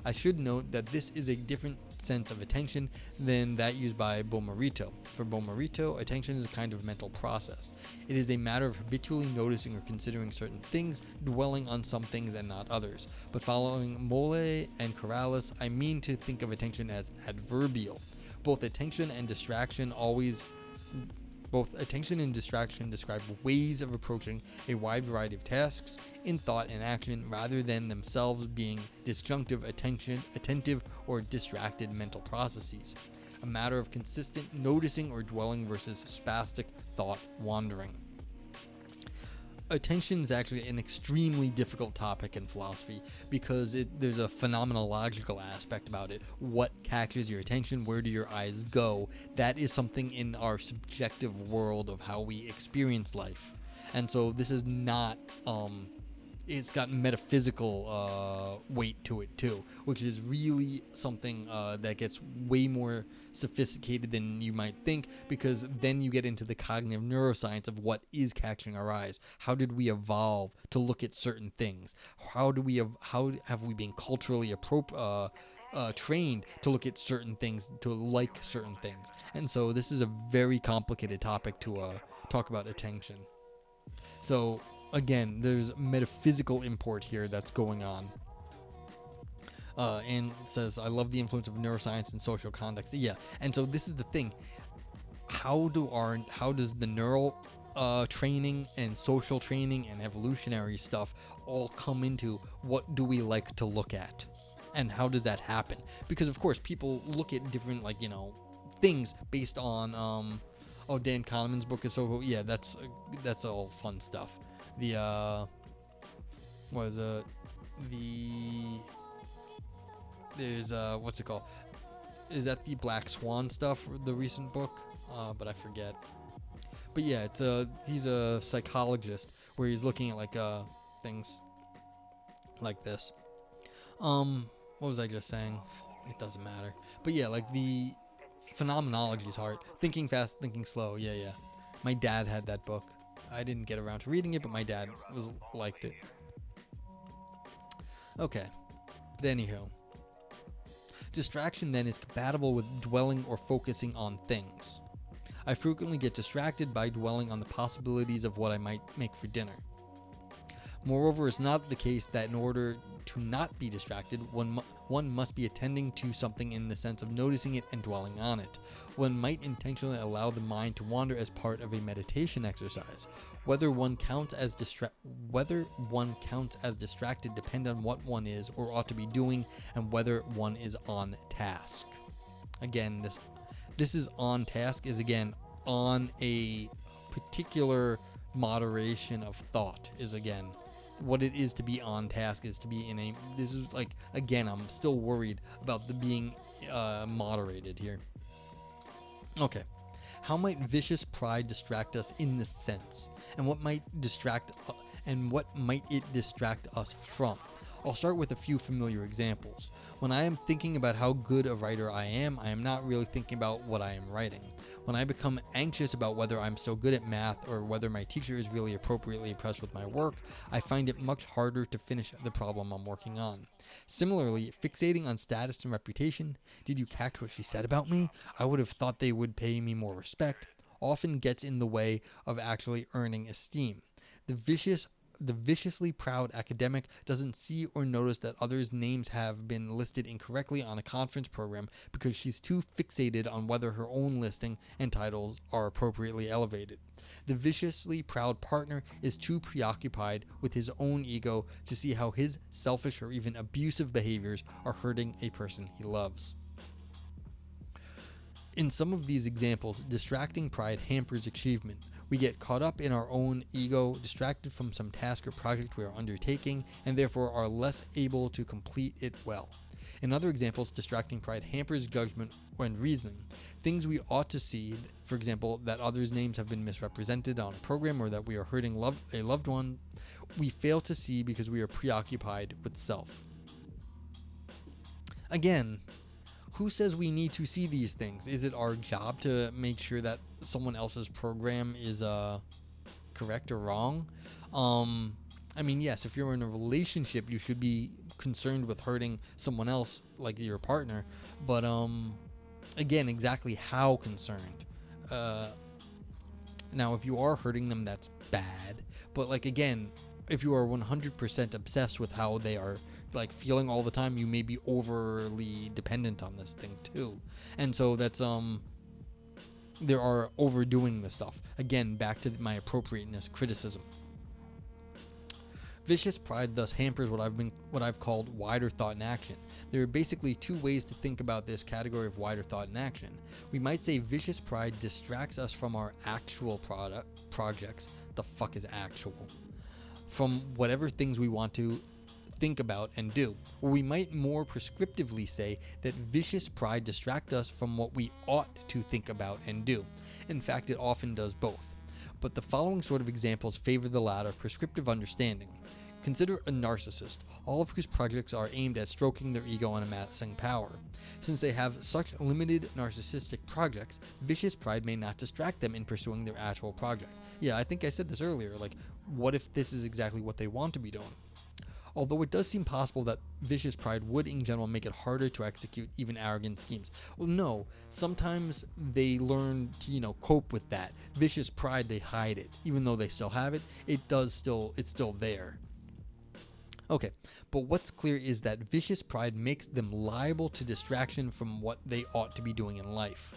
I should note that this is a different sense of attention than that used by Bomarito. For Bomarito, attention is a kind of mental process. It is a matter of habitually noticing or considering certain things, dwelling on some things and not others. But following Mole and Corrales, I mean to think of attention as adverbial. Both attention and distraction describe ways of approaching a wide variety of tasks in thought and action rather than themselves being disjunctive, attentive, or distracted mental processes. A matter of consistent noticing or dwelling versus spastic thought wandering. Attention is actually an extremely difficult topic in philosophy because there's a phenomenological aspect about it. What catches your attention? Where do your eyes go? That is something in our subjective world of how we experience life. And so this is not, it's got metaphysical weight to it too, which is really something that gets way more sophisticated than you might think, because then you get into the cognitive neuroscience of what is catching our eyes. How did we evolve to look at certain things? How have we been culturally trained to look at certain things, to like certain things? And so this is a very complicated topic to talk about attention. So again, there's metaphysical import here that's going on. And it says, I love the influence of neuroscience and social context. Yeah, and so this is the thing. How does the neural training and social training and evolutionary stuff all come into what do we like to look at? And how does that happen? Because of course people look at different, things based on Dan Kahneman's book is so cool. Yeah, that's all fun stuff. There's what's it called? Is that the Black Swan stuff, the recent book? But I forget. But yeah, he's a psychologist where he's looking at things like this. What was I just saying? It doesn't matter. But yeah, the phenomenology is hard. Thinking fast, thinking slow. Yeah. My dad had that book. I didn't get around to reading it, but my dad liked it. Okay. But anywho. Distraction then is compatible with dwelling or focusing on things. I frequently get distracted by dwelling on the possibilities of what I might make for dinner. Moreover, it's not the case that in order to not be distracted, one must be attending to something in the sense of noticing it and dwelling on it. One might intentionally allow the mind to wander as part of a meditation exercise. Whether one counts as distracted depends on what one is or ought to be doing and whether one is on task. Again, this is on task is again on a particular moderation of thought is again what it is to be on task is to be in a, this is again, I'm still worried about the being moderated here. Okay. How might vicious pride distract us in this sense? And what might it distract us from? I'll start with a few familiar examples. When I am thinking about how good a writer I am not really thinking about what I am writing. When I become anxious about whether I'm still good at math or whether my teacher is really appropriately impressed with my work, I find it much harder to finish the problem I'm working on. Similarly, fixating on status and reputation, did you catch what she said about me? I would have thought they would pay me more respect, often gets in the way of actually earning esteem. The viciously proud academic doesn't see or notice that others' names have been listed incorrectly on a conference program because she's too fixated on whether her own listing and titles are appropriately elevated. The viciously proud partner is too preoccupied with his own ego to see how his selfish or even abusive behaviors are hurting a person he loves. In some of these examples, distracting pride hampers achievement. We get caught up in our own ego, distracted from some task or project we are undertaking, and therefore are less able to complete it well. In other examples, distracting pride hampers judgment and reasoning. Things we ought to see, for example, that others' names have been misrepresented on a program or that we are hurting a loved one, we fail to see because we are preoccupied with self. Again, who says we need to see these things? Is it our job to make sure that someone else's program is correct or wrong? I mean, yes, if you're in a relationship, you should be concerned with hurting someone else, like your partner. But again, exactly how concerned? Now, if you are hurting them, that's bad. But like again, if you are 100% obsessed with how they are like feeling all the time, you may be overly dependent on this thing too. And so that's there are overdoing this stuff. Again, back to my appropriateness criticism. Vicious pride thus hampers what I've called wider thought and action. There are basically two ways to think about this category of wider thought and action. We might say vicious pride distracts us from our actual projects. The fuck is actual? From whatever things we want to think about and do. Or we might more prescriptively say that vicious pride distracts us from what we ought to think about and do. In fact, it often does both. But the following sort of examples favor the latter prescriptive understanding. Consider a narcissist, all of whose projects are aimed at stroking their ego and amassing power. Since they have such limited narcissistic projects, vicious pride may not distract them in pursuing their actual projects. Yeah, I think I said this earlier, like, what if this is exactly what they want to be doing? Although it does seem possible that vicious pride would in general make it harder to execute even arrogant schemes. Well, no, sometimes they learn to, cope with that. Vicious pride, they hide it. Even though they still have it, it's still there. Okay, but what's clear is that vicious pride makes them liable to distraction from what they ought to be doing in life.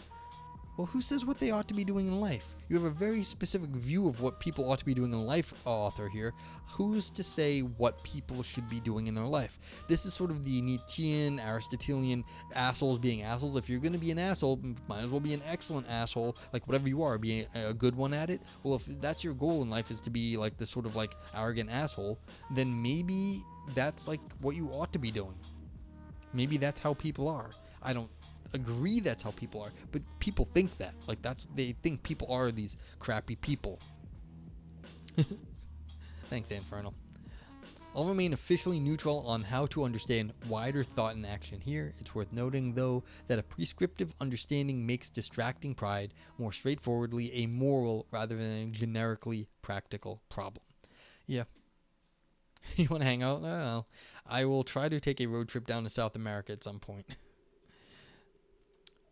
Well, who says what they ought to be doing in life? You have a very specific view of what people ought to be doing in life, author here. Who's to say what people should be doing in their life? This is sort of the Nietzschean, Aristotelian assholes being assholes. If you're going to be an asshole, might as well be an excellent asshole, like whatever you are, be a good one at it. Well, if that's your goal in life is to be like this sort of like arrogant asshole, then maybe that's like what you ought to be doing. Maybe that's how people are. I don't agree that's how people are, but people think that. Like they think people are these crappy people. Thanks, Infernal. I'll remain officially neutral on how to understand wider thought and action here. It's worth noting, though, that a prescriptive understanding makes distracting pride more straightforwardly a moral rather than a generically practical problem. Yeah. You want to hang out? Well, I will try to take a road trip down to South America at some point.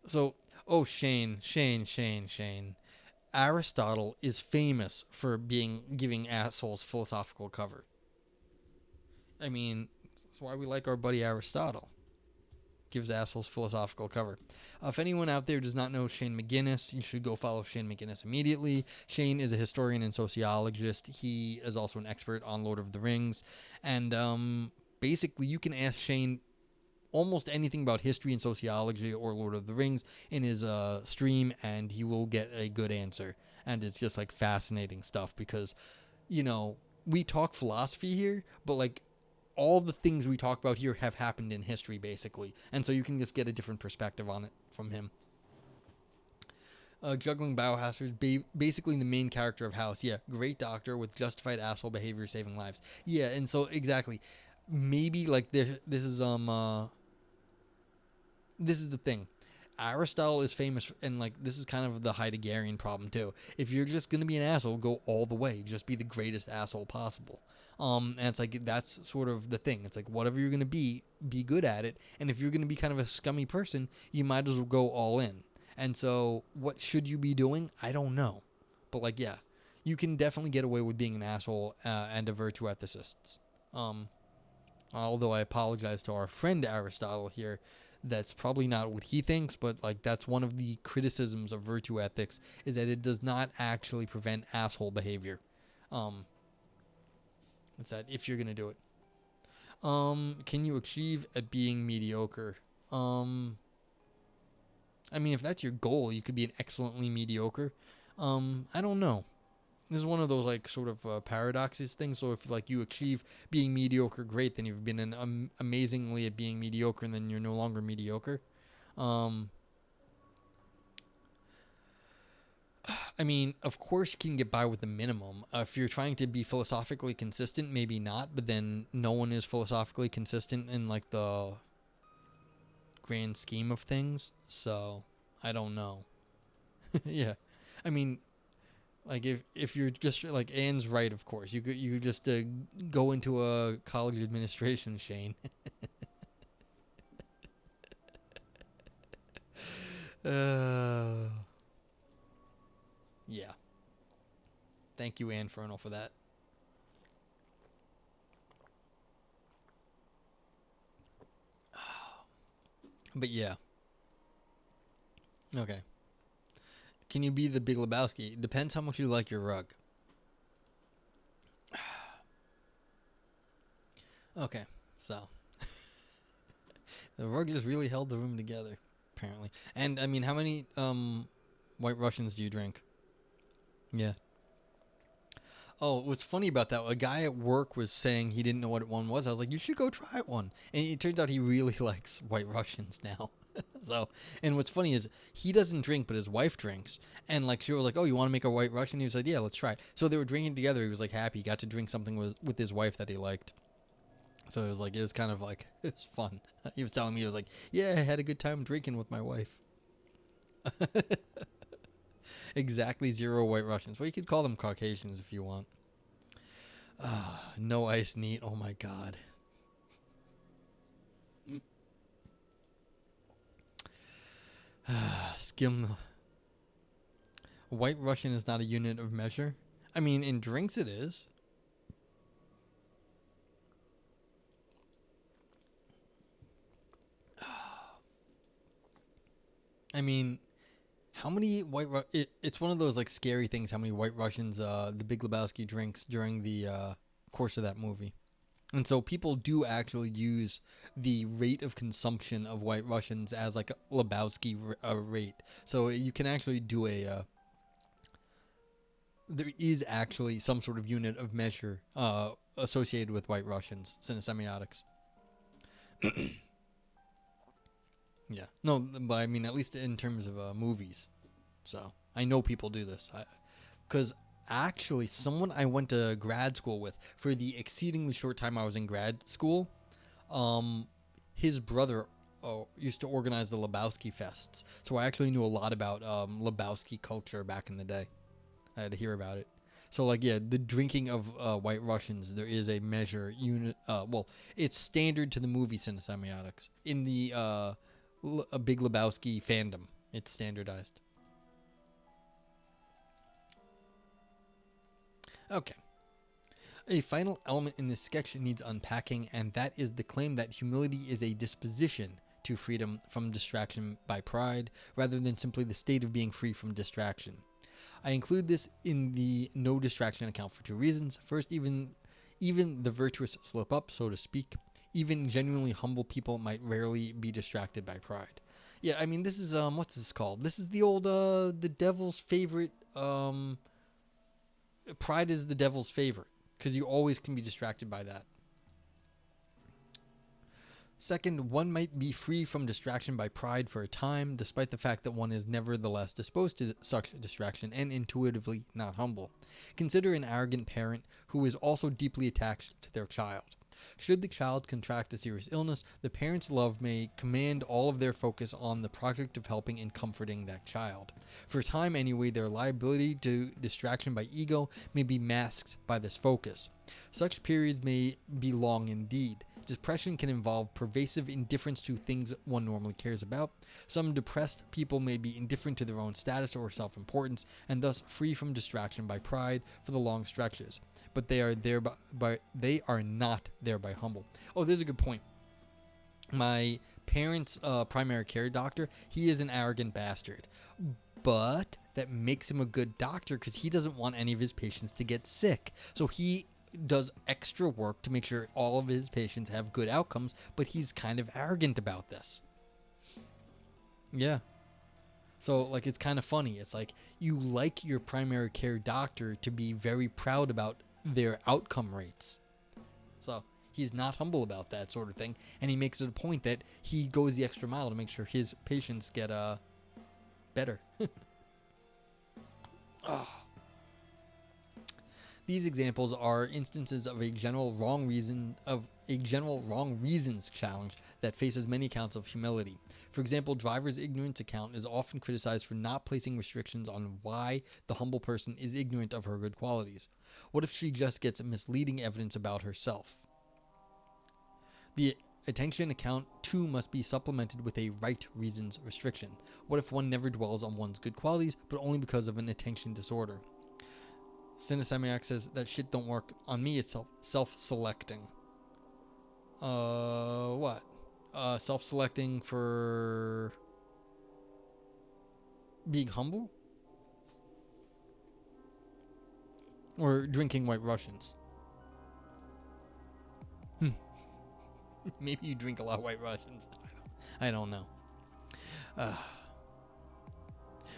So, Shane. Aristotle is famous for giving assholes philosophical cover. I mean, that's why we like our buddy Aristotle. Gives assholes philosophical cover. If anyone out there does not know Shane McGinnis, you should go follow Shane McGinnis immediately. Shane is a historian and sociologist. He is also an expert on Lord of the Rings. And basically, you can ask Shane almost anything about history and sociology or Lord of the Rings in his stream, and he will get a good answer. And it's just like fascinating stuff because, we talk philosophy here, but like all the things we talk about here have happened in history basically. And so you can just get a different perspective on it from him. Juggling biohackers, basically the main character of House. Yeah, great doctor with justified asshole behavior saving lives. Yeah, and so exactly. Maybe like this is the thing. Aristotle is famous, and like this is kind of the Heideggerian problem too. If you're just gonna be an asshole, go all the way. Just be the greatest asshole possible. And it's like that's sort of the thing. It's like whatever you're gonna be good at it. And if you're gonna be kind of a scummy person, you might as well go all in. And so, what should you be doing? I don't know, but like yeah, you can definitely get away with being an asshole and a virtue ethicist. Although I apologize to our friend Aristotle here. That's probably not what he thinks, but like that's one of the criticisms of virtue ethics is that it does not actually prevent asshole behavior. It's that if you're gonna do it. Can you achieve at being mediocre? I mean, if that's your goal, you could be an excellently mediocre. I don't know. This is one of those like sort of paradoxes things. So if like you achieve being mediocre, great, then you've been amazingly at being mediocre, and then you're no longer mediocre. Um, I mean, of course you can get by with the minimum. If you're trying to be philosophically consistent, maybe not, but then no one is philosophically consistent in like the grand scheme of things. So I don't know. Yeah, I mean, like if you're just like Anne's right, of course you just go into a college administration, Shane. uh, yeah. Thank you, Anne Fernal, for that. But yeah. Okay. Can you be the Big Lebowski? Depends how much you like your rug. Okay, so the rug just really held the room together, apparently. And I mean, how many White Russians do you drink? Yeah. Oh, what's funny about that? A guy at work was saying he didn't know what one was. I was like, you should go try one. And it turns out he really likes White Russians now. So, and what's funny is he doesn't drink, but his wife drinks. And like she was like, "Oh, you want to make a White Russian?" He was like, "Yeah, let's try it." So they were drinking together. He was like happy. He got to drink something with his wife that he liked. So it was like it was kind of like it was fun. He was telling me he was like, "Yeah, I had a good time drinking with my wife." Exactly 0 White Russians. Well, you could call them Caucasians if you want. No ice neat. Oh my god. Skim. White Russian is not a unit of measure. I mean, in drinks it is. I mean, how many it's one of those like scary things. How many White Russians the Big Lebowski drinks during the course of that movie. And so people do actually use the rate of consumption of White Russians as like a Lebowski rate. So you can actually do there is actually some sort of unit of measure associated with White Russians, cinesemiotics. Yeah. No, but I mean, at least in terms of movies. So I know people do this. Because actually, someone I went to grad school with for the exceedingly short time I was in grad school, his brother used to organize the Lebowski Fests. So I actually knew a lot about Lebowski culture back in the day. I had to hear about it. So, like, yeah, the drinking of White Russians, there is a measure unit. Well, it's standard to the movie cinesemiotics. In the a Big Lebowski fandom, it's standardized. Okay. A final element in this sketch needs unpacking, and that is the claim that humility is a disposition to freedom from distraction by pride, rather than simply the state of being free from distraction. I include this in the no distraction account for 2 reasons. First, even the virtuous slip up, so to speak. Even genuinely humble people might rarely be distracted by pride. Yeah, I mean, this is what's this called? This is the old the devil's favorite. Pride is the devil's favorite because you always can be distracted by that. Second, one might be free from distraction by pride for a time, despite the fact that one is nevertheless disposed to such distraction and intuitively not humble. Consider an arrogant parent who is also deeply attached to their child. Should the child contract a serious illness, the parent's love may command all of their focus on the project of helping and comforting that child. For a time anyway, their liability to distraction by ego may be masked by this focus. Such periods may be long indeed. Depression can involve pervasive indifference to things one normally cares about. Some depressed people may be indifferent to their own status or self-importance, and thus free from distraction by pride for the long stretches. But they are not thereby humble. Oh, there's a good point. My parents' primary care doctor, he is an arrogant bastard. But that makes him a good doctor because he doesn't want any of his patients to get sick. So he does extra work to make sure all of his patients have good outcomes, but he's kind of arrogant about this. Yeah. So, like, it's kind of funny. It's like you like your primary care doctor to be very proud about their outcome rates. So, he's not humble about that sort of thing. And he makes it a point that he goes the extra mile to make sure his patients get better. Oh. These examples are instances of a general wrong reasons challenge that faces many accounts of humility. For example, driver's ignorance account is often criticized for not placing restrictions on why the humble person is ignorant of her good qualities. What if she just gets misleading evidence about herself? The attention account too must be supplemented with a right reasons restriction. What if one never dwells on one's good qualities, but only because of an attention disorder? Cinesemiac says that shit don't work on me. It's self-selecting. What? Self-selecting for being humble? Or drinking White Russians? Maybe you drink a lot of White Russians. I don't know.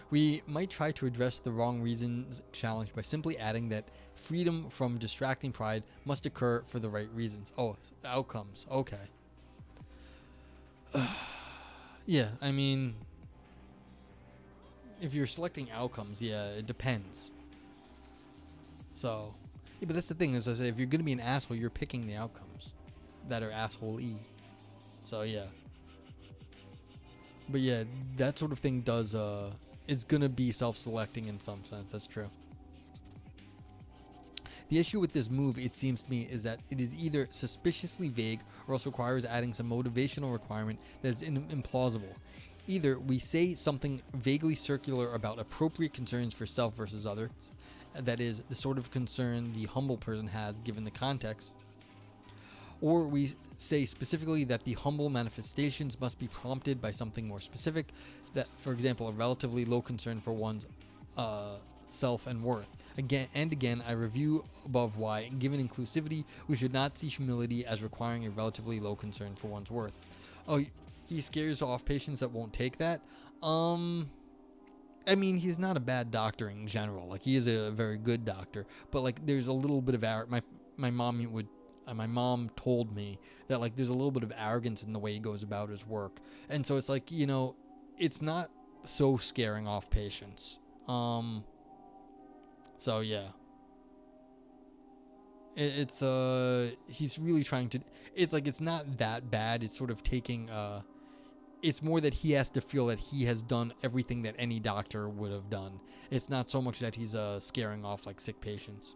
We might try to address the wrong reasons challenge by simply adding that freedom from distracting pride must occur for the right reasons. Oh, outcomes. Okay. Yeah, I mean, if you're selecting outcomes, yeah, it depends. So, yeah, but that's the thing, is I say, if you're going to be an asshole, you're picking the outcomes that are asshole-y. So, yeah. But yeah, that sort of thing does, it's going to be self-selecting in some sense. That's true. The issue with this move, it seems to me, is that it is either suspiciously vague or else requires adding some motivational requirement that is implausible. Either we say something vaguely circular about appropriate concerns for self versus others, that is, the sort of concern the humble person has given the context, or we say specifically that the humble manifestations must be prompted by something more specific, that, for example, a relatively low concern for one's self and worth. Again, I review above why, given inclusivity, we should not see humility as requiring a relatively low concern for one's worth. Oh, he scares off patients that won't take that? I mean, he's not a bad doctor in general. Like, he is a very good doctor. But, like, there's a little bit of my mom told me that, like, there's a little bit of arrogance in the way he goes about his work. And so it's like, you know, it's not so scaring off patients. So yeah, it's he's really trying to. It's like, it's not that bad. It's sort of taking. It's more that he has to feel that he has done everything that any doctor would have done. It's not so much that he's scaring off like sick patients.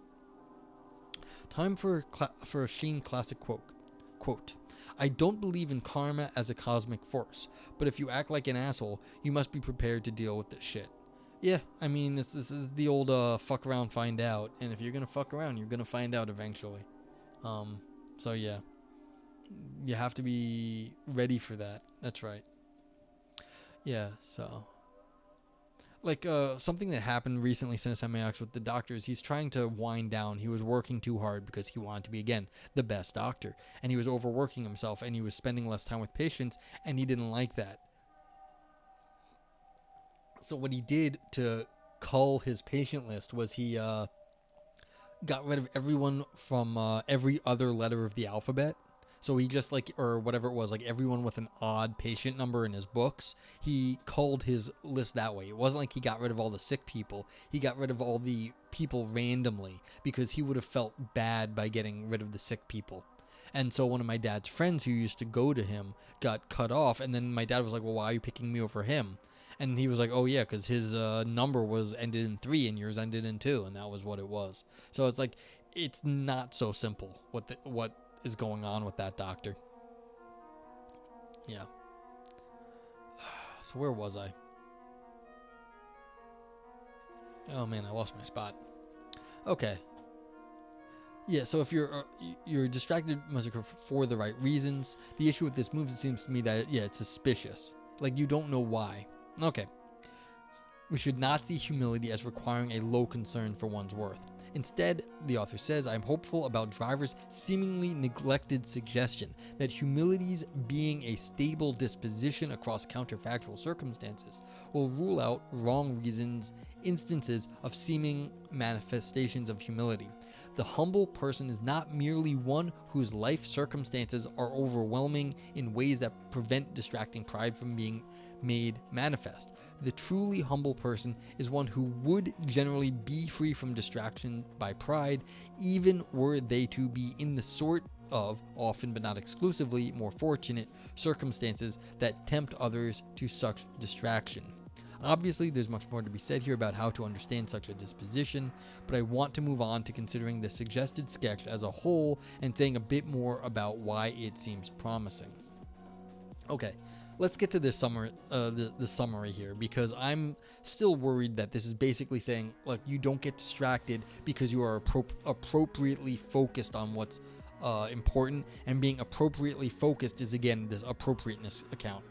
Time for a Sheen classic quote. I don't believe in karma as a cosmic force, but if you act like an asshole, you must be prepared to deal with this shit. Yeah, I mean, this is the old fuck around, find out. And if you're going to fuck around, you're going to find out eventually. So yeah, you have to be ready for that. That's right. Yeah, so. Like, something that happened recently since Semiax with the doctors, he's trying to wind down. He was working too hard because he wanted to be, again, the best doctor. And he was overworking himself, and he was spending less time with patients, and he didn't like that. So what he did to cull his patient list was he got rid of everyone from every other letter of the alphabet. So he just, like, or whatever it was, like everyone with an odd patient number in his books, he culled his list that way. It wasn't like he got rid of all the sick people. He got rid of all the people randomly because he would have felt bad by getting rid of the sick people. And so one of my dad's friends who used to go to him got cut off. And then my dad was like, well, why are you picking me over him? And he was like, oh, yeah, because his number was ended in 3 and yours ended in 2. And that was what it was. So it's like, it's not so simple what is going on with that doctor. Yeah. So where was I? Oh, man, I lost my spot. Okay. Yeah, so if you're distracted must occur for the right reasons. The issue with this move, it seems to me that, it's suspicious. Like, you don't know why. Okay. We should not see humility as requiring a low concern for one's worth. Instead, the author says, I'm hopeful about Driver's seemingly neglected suggestion that humility's being a stable disposition across counterfactual circumstances will rule out wrong reasons, instances of seeming manifestations of humility. The humble person is not merely one whose life circumstances are overwhelming in ways that prevent distracting pride from being made manifest. The truly humble person is one who would generally be free from distraction by pride, even were they to be in the sort of, often but not exclusively, more fortunate circumstances that tempt others to such distraction. Obviously, there's much more to be said here about how to understand such a disposition, but I want to move on to considering the suggested sketch as a whole and saying a bit more about why it seems promising. Okay, let's get to the summary here, because I'm still worried that this is basically saying, like, you don't get distracted because you are appropriately focused on what's important, and being appropriately focused is, again, this appropriateness account.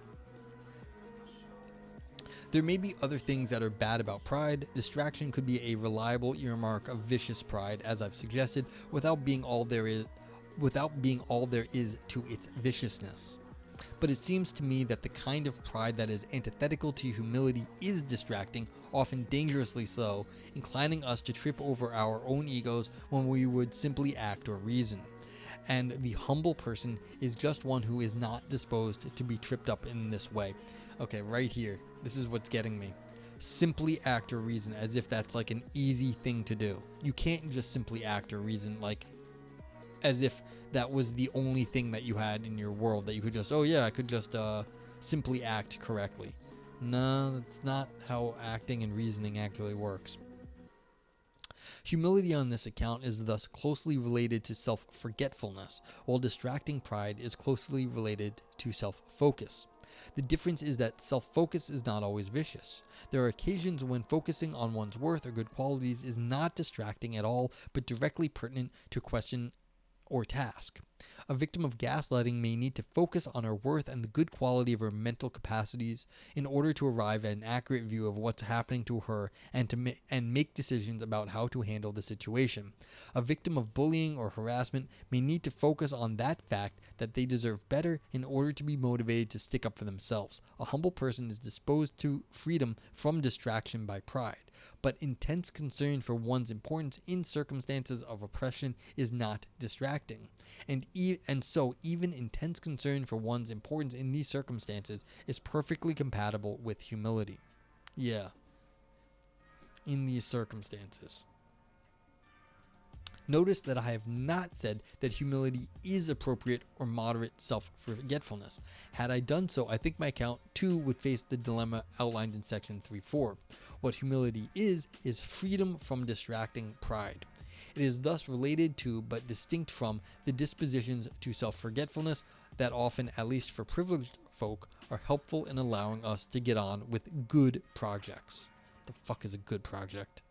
There may be other things that are bad about pride. Distraction could be a reliable earmark of vicious pride, as I've suggested, without being all there is to its viciousness. But it seems to me that the kind of pride that is antithetical to humility is distracting, often dangerously so, inclining us to trip over our own egos when we would simply act or reason. And the humble person is just one who is not disposed to be tripped up in this way. Okay, right here. This is what's getting me. Simply act or reason, as if that's like an easy thing to do. You can't just simply act or reason like as if that was the only thing that you had in your world that you could just, oh yeah, I could just simply act correctly. No, that's not how acting and reasoning actually works. Humility on this account is thus closely related to self-forgetfulness, while distracting pride is closely related to self-focus. The difference is that self-focus is not always vicious. There are occasions when focusing on one's worth or good qualities is not distracting at all, but directly pertinent to question or task. A victim of gaslighting may need to focus on her worth and the good quality of her mental capacities in order to arrive at an accurate view of what's happening to her and make decisions about how to handle the situation. A victim of bullying or harassment may need to focus on that fact that they deserve better in order to be motivated to stick up for themselves. A humble person is disposed to freedom from distraction by pride, but intense concern for one's importance in circumstances of oppression is not distracting. And so even intense concern for one's importance in these circumstances is perfectly compatible with humility. Yeah. In these circumstances. Notice that I have not said that humility is appropriate or moderate self-forgetfulness. Had I done so, I think my account too would face the dilemma outlined in section 3.4. What humility is freedom from distracting pride. It is thus related to, but distinct from, the dispositions to self-forgetfulness that often, at least for privileged folk, are helpful in allowing us to get on with good projects. The fuck is a good project?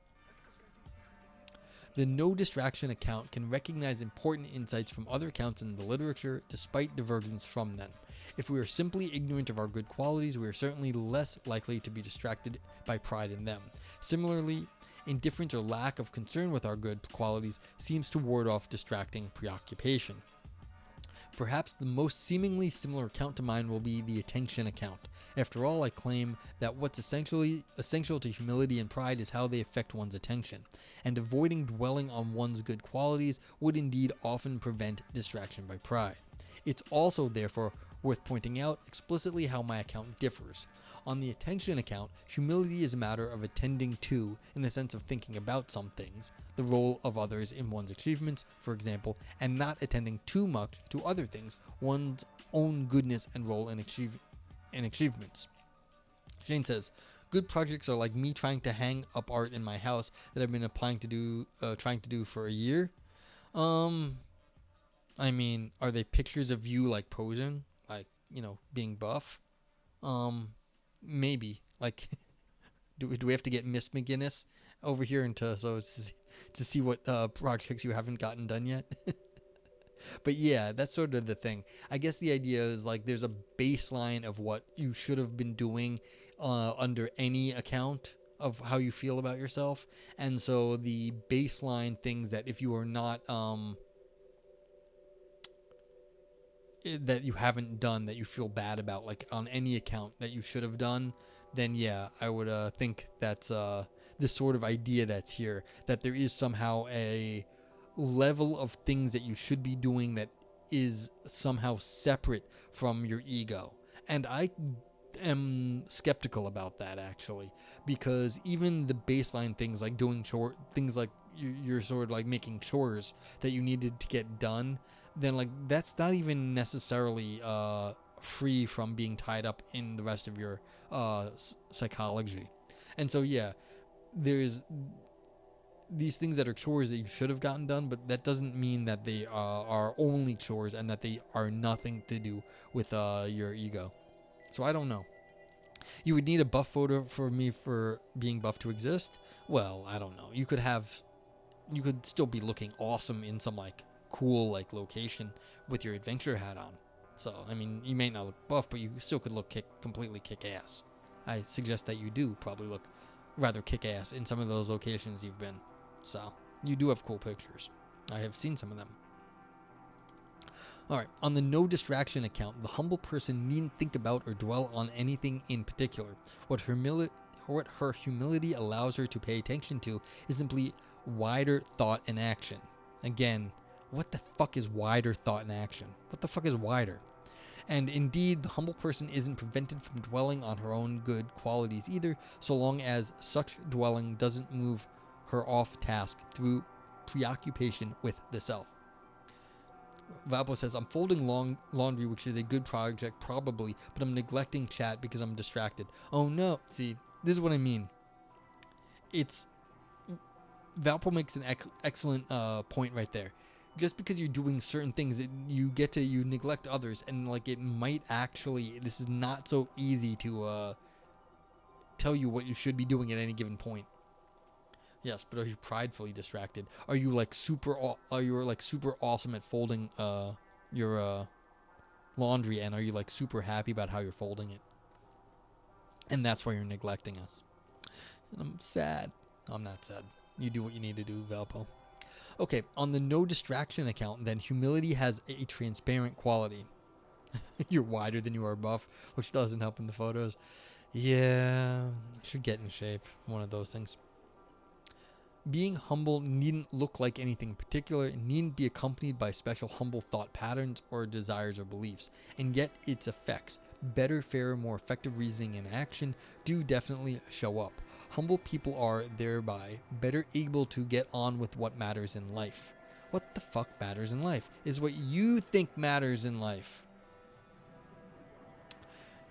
The no distraction account can recognize important insights from other accounts in the literature, despite divergence from them. If we are simply ignorant of our good qualities, we are certainly less likely to be distracted by pride in them. Similarly, indifference or lack of concern with our good qualities seems to ward off distracting preoccupation. Perhaps the most seemingly similar account to mine will be the attention account. After all, I claim that what's essential to humility and pride is how they affect one's attention, and avoiding dwelling on one's good qualities would indeed often prevent distraction by pride. It's also, therefore, worth pointing out explicitly how my account differs. On the attention account, humility is a matter of attending to, in the sense of thinking about some things, the role of others in one's achievements, for example, and not attending too much to other things, one's own goodness and role in achievements. Jane says, good projects are like me trying to hang up art in my house that I've been trying to do for a year. I mean, are they pictures of you like posing, like, being buff? Maybe. Like, do we have to get Miss McGinnis over here to see what projects you haven't gotten done yet? But yeah, that's sort of the thing. I guess the idea is like there's a baseline of what you should have been doing under any account of how you feel about yourself. And so the baseline things that if you are not that you haven't done that you feel bad about, like on any account that you should have done, then yeah, I would think that's this sort of idea that's here, that there is somehow a level of things that you should be doing that is somehow separate from your ego. And I am skeptical about that, actually, because even the baseline things like doing things like you're sort of like making chores that you needed to get done, then like that's not even necessarily free from being tied up in the rest of your psychology. And so yeah, there's these things that are chores that you should have gotten done, but that doesn't mean that they are only chores and that they are nothing to do with your ego. So I don't know. You would need a buff photo for me for being buff to exist? Well, I don't know. You could still be looking awesome in some like cool like location with your adventure hat on. So, I mean, you may not look buff, but you still could look completely kick ass. I suggest that you do probably look rather kick ass in some of those locations you've been. So, you do have cool pictures. I have seen some of them. Alright, on the no distraction account, the humble person needn't think about or dwell on anything in particular. What her humility allows her to pay attention to is simply wider thought and action. Again, what the fuck is wider thought and action? What the fuck is wider? And indeed, the humble person isn't prevented from dwelling on her own good qualities either, so long as such dwelling doesn't move her off task through preoccupation with the self. Valpo says, I'm folding laundry, which is a good project, probably, but I'm neglecting chat because I'm distracted. Oh no. See, this is what I mean. Valpo makes an excellent point right there. Just because you're doing certain things, you neglect others, and like it might actually, this is not so easy to tell you what you should be doing at any given point. Yes, but are you pridefully distracted? Are you like super awesome at folding your laundry, and are you like super happy about how you're folding it? And that's why you're neglecting us. And I'm sad. I'm not sad. You do what you need to do, Valpo. Okay, on the no distraction account, then humility has a transparent quality. You're wider than you are buff, which doesn't help in the photos. Yeah, I should get in shape. One of those things. Being humble needn't look like anything particular. It needn't be accompanied by special humble thought patterns or desires or beliefs. And yet its effects, better, fairer, more effective reasoning and action, do definitely show up. Humble people are, thereby, better able to get on with what matters in life. What the fuck matters in life? Is what you think matters in life.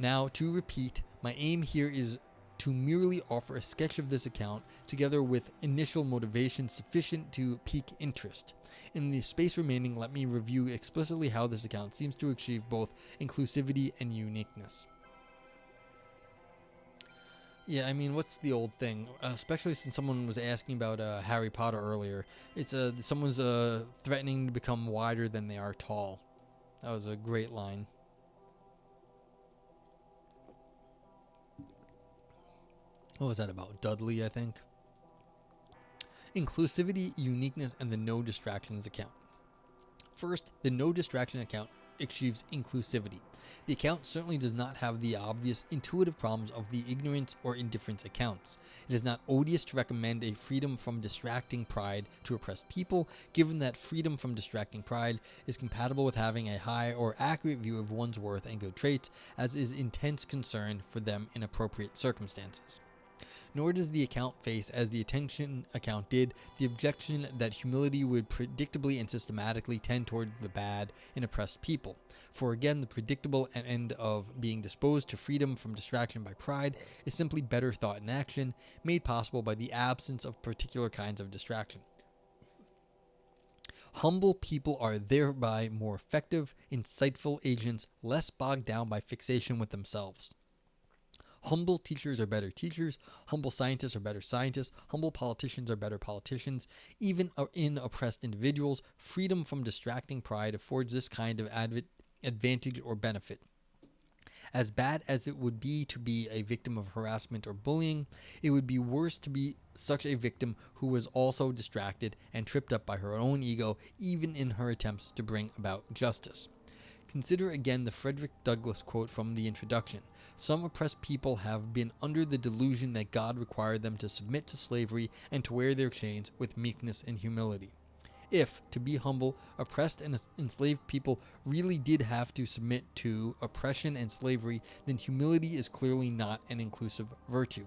Now, to repeat, my aim here is to merely offer a sketch of this account, together with initial motivation sufficient to pique interest. In the space remaining, let me review explicitly how this account seems to achieve both inclusivity and uniqueness. Yeah, I mean, what's the old thing? Especially since someone was asking about Harry Potter earlier. It's someone's threatening to become wider than they are tall. That was a great line. What was that about? Dudley, I think. Inclusivity, uniqueness, and the no distractions account. First, the no distraction account achieves inclusivity. The account certainly does not have the obvious intuitive problems of the ignorance or indifference accounts. It is not odious to recommend a freedom from distracting pride to oppressed people, given that freedom from distracting pride is compatible with having a high or accurate view of one's worth and good traits, as is intense concern for them in appropriate circumstances. Nor does the account face, as the attention account did, the objection that humility would predictably and systematically tend toward the bad in oppressed people. For again, the predictable end of being disposed to freedom from distraction by pride is simply better thought and action, made possible by the absence of particular kinds of distraction. Humble people are thereby more effective, insightful agents, less bogged down by fixation with themselves. Humble teachers are better teachers. Humble scientists are better scientists. Humble politicians are better politicians. Even in oppressed individuals, freedom from distracting pride affords this kind of advantage or benefit. As bad as it would be to be a victim of harassment or bullying, it would be worse to be such a victim who was also distracted and tripped up by her own ego, even in her attempts to bring about justice. Consider again the Frederick Douglass quote from the introduction. Some oppressed people have been under the delusion that God required them to submit to slavery and to wear their chains with meekness and humility. If, to be humble, oppressed and enslaved people really did have to submit to oppression and slavery, then humility is clearly not an inclusive virtue.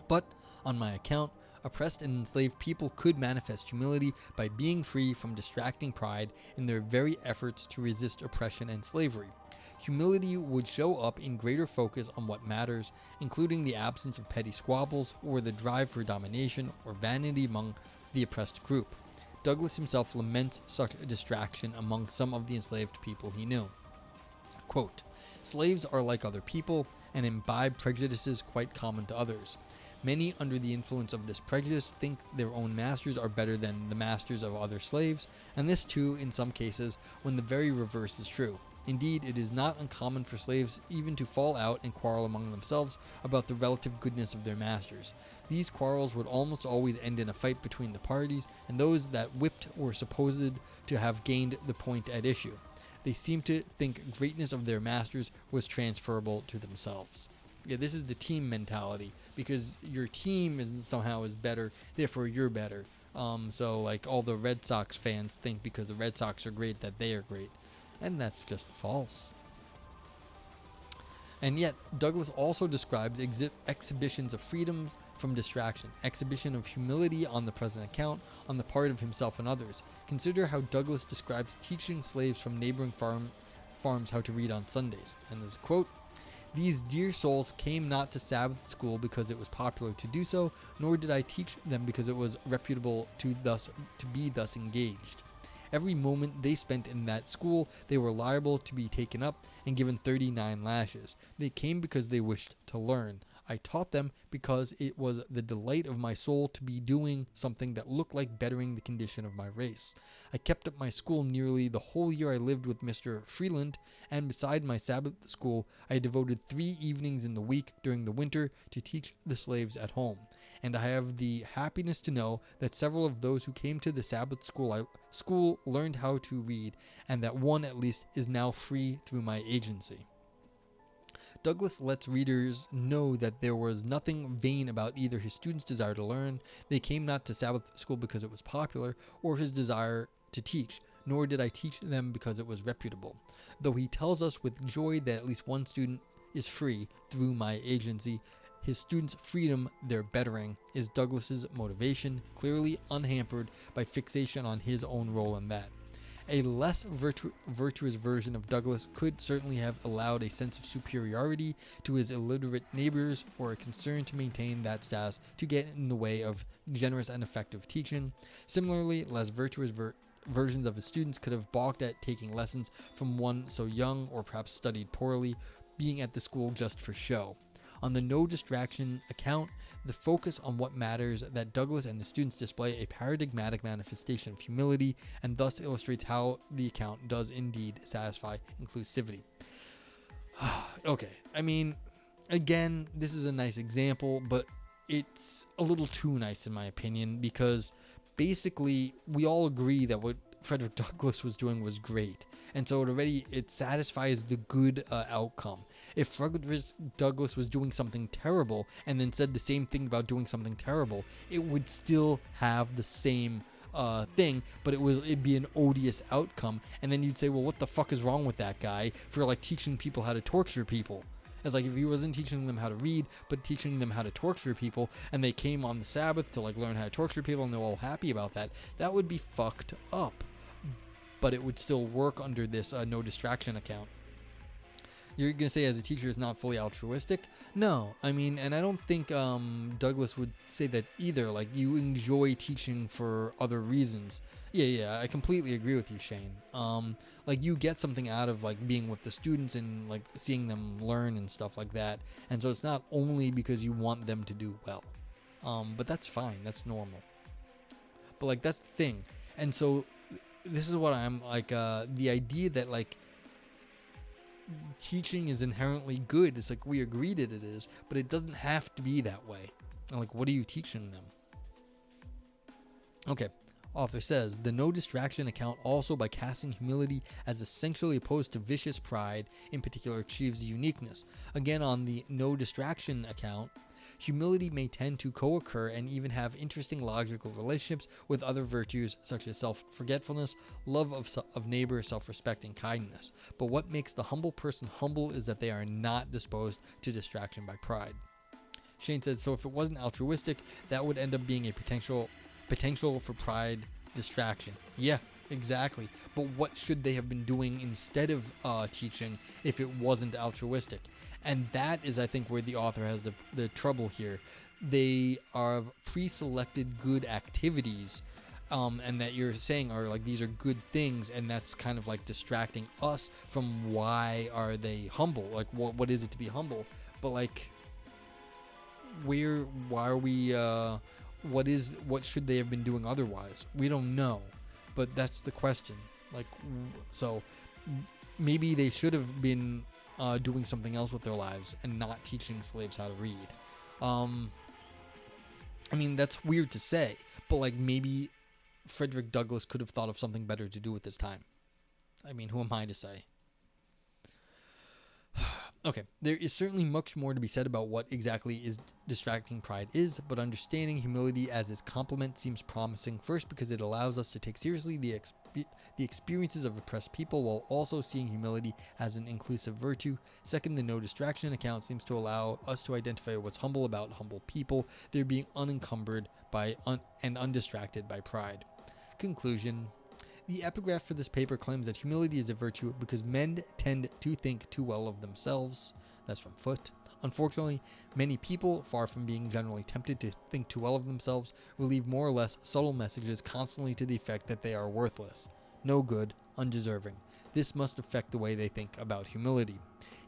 But, on my account, oppressed and enslaved people could manifest humility by being free from distracting pride in their very efforts to resist oppression and slavery. Humility would show up in greater focus on what matters, including the absence of petty squabbles or the drive for domination or vanity among the oppressed group. Douglass himself laments such a distraction among some of the enslaved people he knew. Quote, "Slaves are like other people and imbibe prejudices quite common to others. Many, under the influence of this prejudice, think their own masters are better than the masters of other slaves, and this too in some cases when the very reverse is true. Indeed, it is not uncommon for slaves even to fall out and quarrel among themselves about the relative goodness of their masters. These quarrels would almost always end in a fight between the parties, and those that whipped were supposed to have gained the point at issue. They seem to think greatness of their masters was transferable to themselves." Yeah, this is the team mentality, because your team is better, therefore you're better. So like all the Red Sox fans think because the Red Sox are great that they are great, and that's just false. And yet, Douglass also describes exhibitions of freedoms from distraction, exhibition of humility on the present account on the part of himself and others. Consider how Douglass describes teaching slaves from neighboring farms how to read on Sundays. And there's a quote, "These dear souls came not to Sabbath school because it was popular to do so, nor did I teach them because it was reputable to be thus engaged. Every moment they spent in that school, they were liable to be taken up and given 39 lashes. They came because they wished to learn. I taught them because it was the delight of my soul to be doing something that looked like bettering the condition of my race. I kept up my school nearly the whole year I lived with Mr. Freeland, and beside my Sabbath school, I devoted 3 evenings in the week during the winter to teach the slaves at home. And I have the happiness to know that several of those who came to the Sabbath school learned how to read, and that one at least is now free through my agency." Douglass lets readers know that there was nothing vain about either his students' desire to learn, they came not to Sabbath school because it was popular, or his desire to teach, nor did I teach them because it was reputable. Though he tells us with joy that at least one student is free through my agency, his students' freedom, their bettering, is Douglass's motivation, clearly unhampered by fixation on his own role in that. A less virtuous version of Douglass could certainly have allowed a sense of superiority to his illiterate neighbors, or a concern to maintain that status to get in the way of generous and effective teaching. Similarly, less virtuous versions of his students could have balked at taking lessons from one so young, or perhaps studied poorly, being at the school just for show. On the no distraction account, the focus on what matters that Douglass and the students display a paradigmatic manifestation of humility, and thus illustrates how the account does indeed satisfy inclusivity. Okay, I mean, again, this is a nice example, but it's a little too nice in my opinion, because basically we all agree that what Frederick Douglass was doing was great, and so it satisfies the good outcome. If Frederick Douglass was doing something terrible and then said the same thing about doing something terrible, it would still have the same thing, but it'd be an odious outcome. And then you'd say, well, what the fuck is wrong with that guy for like teaching people how to torture people? It's like if he wasn't teaching them how to read, but teaching them how to torture people, and they came on the Sabbath to like learn how to torture people, and they're all happy about that, that would be fucked up. But it would still work under this no distraction account. You're going to say as a teacher is not fully altruistic? No, I mean, and I don't think Douglass would say that either. Like, you enjoy teaching for other reasons. Yeah, I completely agree with you, Shane. Like, you get something out of like being with the students and like seeing them learn and stuff like that. And so it's not only because you want them to do well. But that's fine. That's normal. But like, that's the thing. And so this is what I'm like, the idea that like teaching is inherently good. It's like we agreed that it is, but it doesn't have to be that way. And like, what are you teaching them? Okay. Author says, the no distraction account also by casting humility as essentially opposed to vicious pride in particular achieves uniqueness. Again, on the no distraction account, humility may tend to co-occur and even have interesting logical relationships with other virtues such as self-forgetfulness, love of neighbor, self-respect, and kindness. But what makes the humble person humble is that they are not disposed to distraction by pride. Shane says, so if it wasn't altruistic, that would end up being a potential for pride distraction. Yeah, exactly. But what should they have been doing instead of teaching if it wasn't altruistic? And that is, I think, where the author has the trouble here. They are pre-selected good activities, and that you're saying are like these are good things, and that's kind of like distracting us from why are they humble? Like, what is it to be humble? But like, why are we? What should they have been doing otherwise? We don't know, but that's the question. Like, so maybe they should have been doing something else with their lives and not teaching slaves how to read. I mean, that's weird to say, but like maybe Frederick Douglass could have thought of something better to do with his time. I mean, who am I to say? Okay, there is certainly much more to be said about what exactly is distracting pride is, but understanding humility as its complement seems promising. First, because it allows us to take seriously the experiences of oppressed people while also seeing humility as an inclusive virtue. Second, the no distraction account seems to allow us to identify what's humble about humble people. They're being unencumbered by and undistracted by pride. Conclusion. The epigraph for this paper claims that humility is a virtue because men tend to think too well of themselves. That's from Foote. Unfortunately, many people, far from being generally tempted to think too well of themselves, relieve more or less subtle messages constantly to the effect that they are worthless, no good, undeserving. This must affect the way they think about humility.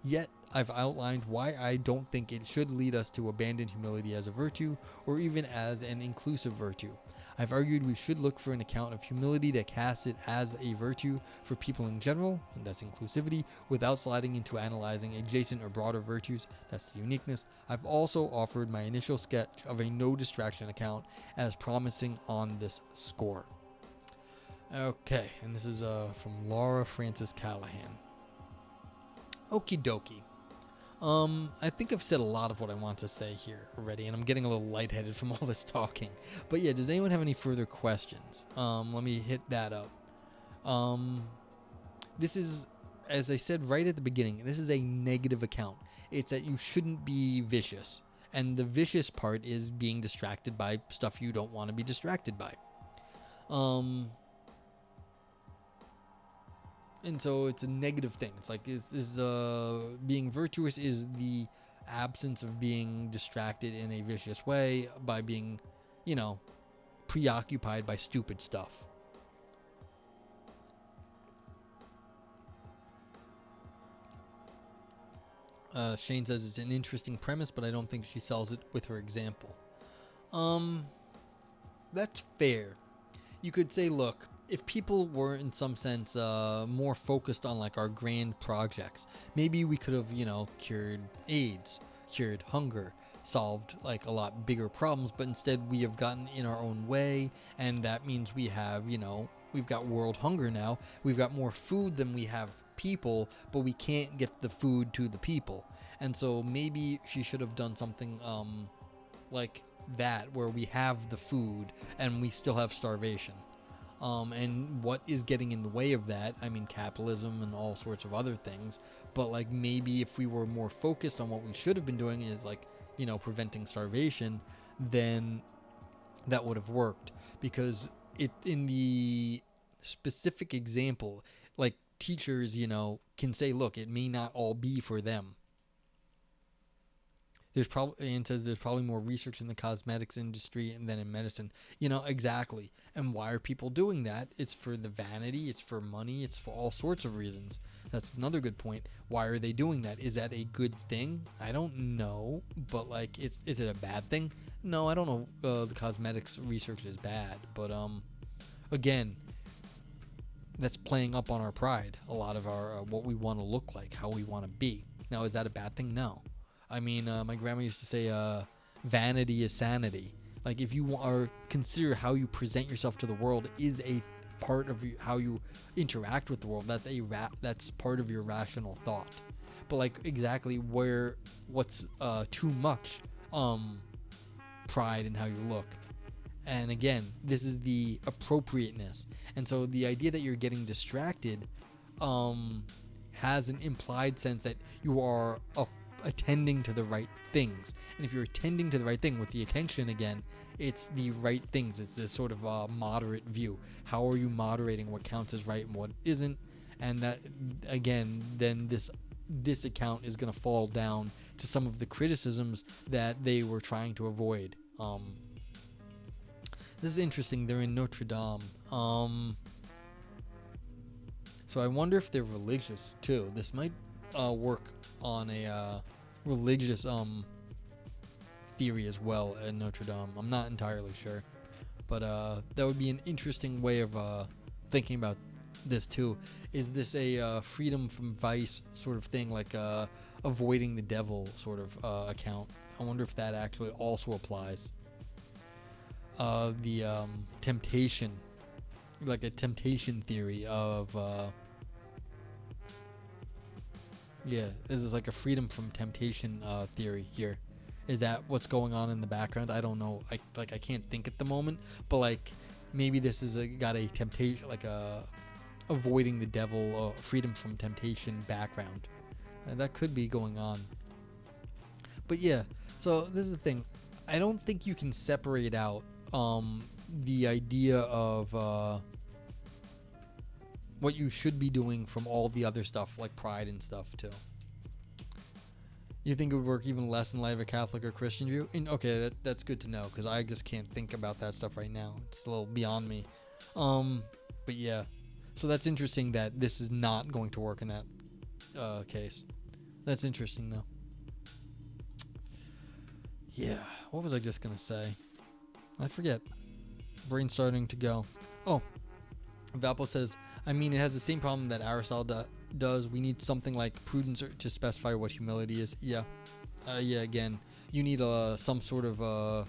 Yet, I've outlined why I don't think it should lead us to abandon humility as a virtue or even as an inclusive virtue. I've argued we should look for an account of humility that casts it as a virtue for people in general, and that's inclusivity, without sliding into analyzing adjacent or broader virtues, that's the uniqueness. I've also offered my initial sketch of a no distraction account as promising on this score. Okay, and this is from Laura Frances Callahan. Okie dokie. I think I've said a lot of what I want to say here already, and I'm getting a little lightheaded from all this talking. But yeah, does anyone have any further questions? Let me hit that up. This is, as I said right at the beginning, this is a negative account. It's that you shouldn't be vicious. And the vicious part is being distracted by stuff you don't want to be distracted by. And so it's a negative thing. It's like being virtuous is the absence of being distracted in a vicious way by being, preoccupied by stupid stuff. Shane says it's an interesting premise, but I don't think she sells it with her example. That's fair. You could say, look, if people were in some sense more focused on like our grand projects, maybe we could have, cured AIDS, cured hunger, solved like a lot bigger problems, but instead we have gotten in our own way, and that means we have, we've got world hunger now. We've got more food than we have people, but we can't get the food to the people. And so maybe she should have done something like that, where we have the food and we still have starvation. And what is getting in the way of that? I mean, capitalism and all sorts of other things. But like maybe if we were more focused on what we should have been doing is like, preventing starvation, then that would have worked. Because in the specific example, like teachers, can say, look, it may not all be for them. There's probably more research in the cosmetics industry than in medicine. Exactly. And why are people doing that? It's for the vanity, it's for money, it's for all sorts of reasons. That's another good point. Why are they doing that? Is that a good thing? I don't know. But like, is it a bad thing? No, I don't know. The cosmetics research is bad. But again, that's playing up on our pride, a lot of our what we want to look like, how we want to be. Now, is that a bad thing? No. I mean, my grandma used to say, vanity is sanity. Like, if you are consider how you present yourself to the world is a part of how you interact with the world. That's part of your rational thought. But like, exactly what's too much pride in how you look. And again, this is the appropriateness. And so the idea that you're getting distracted has an implied sense that you are attending to the right things. And if you're attending to the right thing with the attention, again, it's the right things. It's this sort of moderate view. How are you moderating what counts as right and what isn't? And that, again, then this account is going to fall down to some of the criticisms that they were trying to avoid. This is interesting. They're in Notre Dame. So I wonder if they're religious too. This might work on a religious theory as well at Notre Dame. I'm not entirely sure, but that would be an interesting way of thinking about this too. Is this a freedom from vice sort of thing, like avoiding the devil sort of account? I wonder if that actually also applies. The temptation, like a temptation theory of this is like a freedom from temptation theory here. Is that what's going on in the background? I don't know. I can't think at the moment, but like maybe this is got a temptation, like a avoiding the devil, freedom from temptation background. That could be going on. But yeah, so this is the thing. I don't think you can separate out the idea of what you should be doing from all the other stuff, like pride and stuff too. You think it would work even less in light of a Catholic or Christian view? Okay, that's good to know, because I just can't think about that stuff right now. It's a little beyond me. But yeah, so that's interesting that this is not going to work in that case. That's interesting though. Yeah, what was I just gonna say? I forget. Brain's starting to go. Oh, Valpo says, I mean, it has the same problem that Aristotle does. We need something like prudence to specify what humility is. Yeah. Again, you need some sort of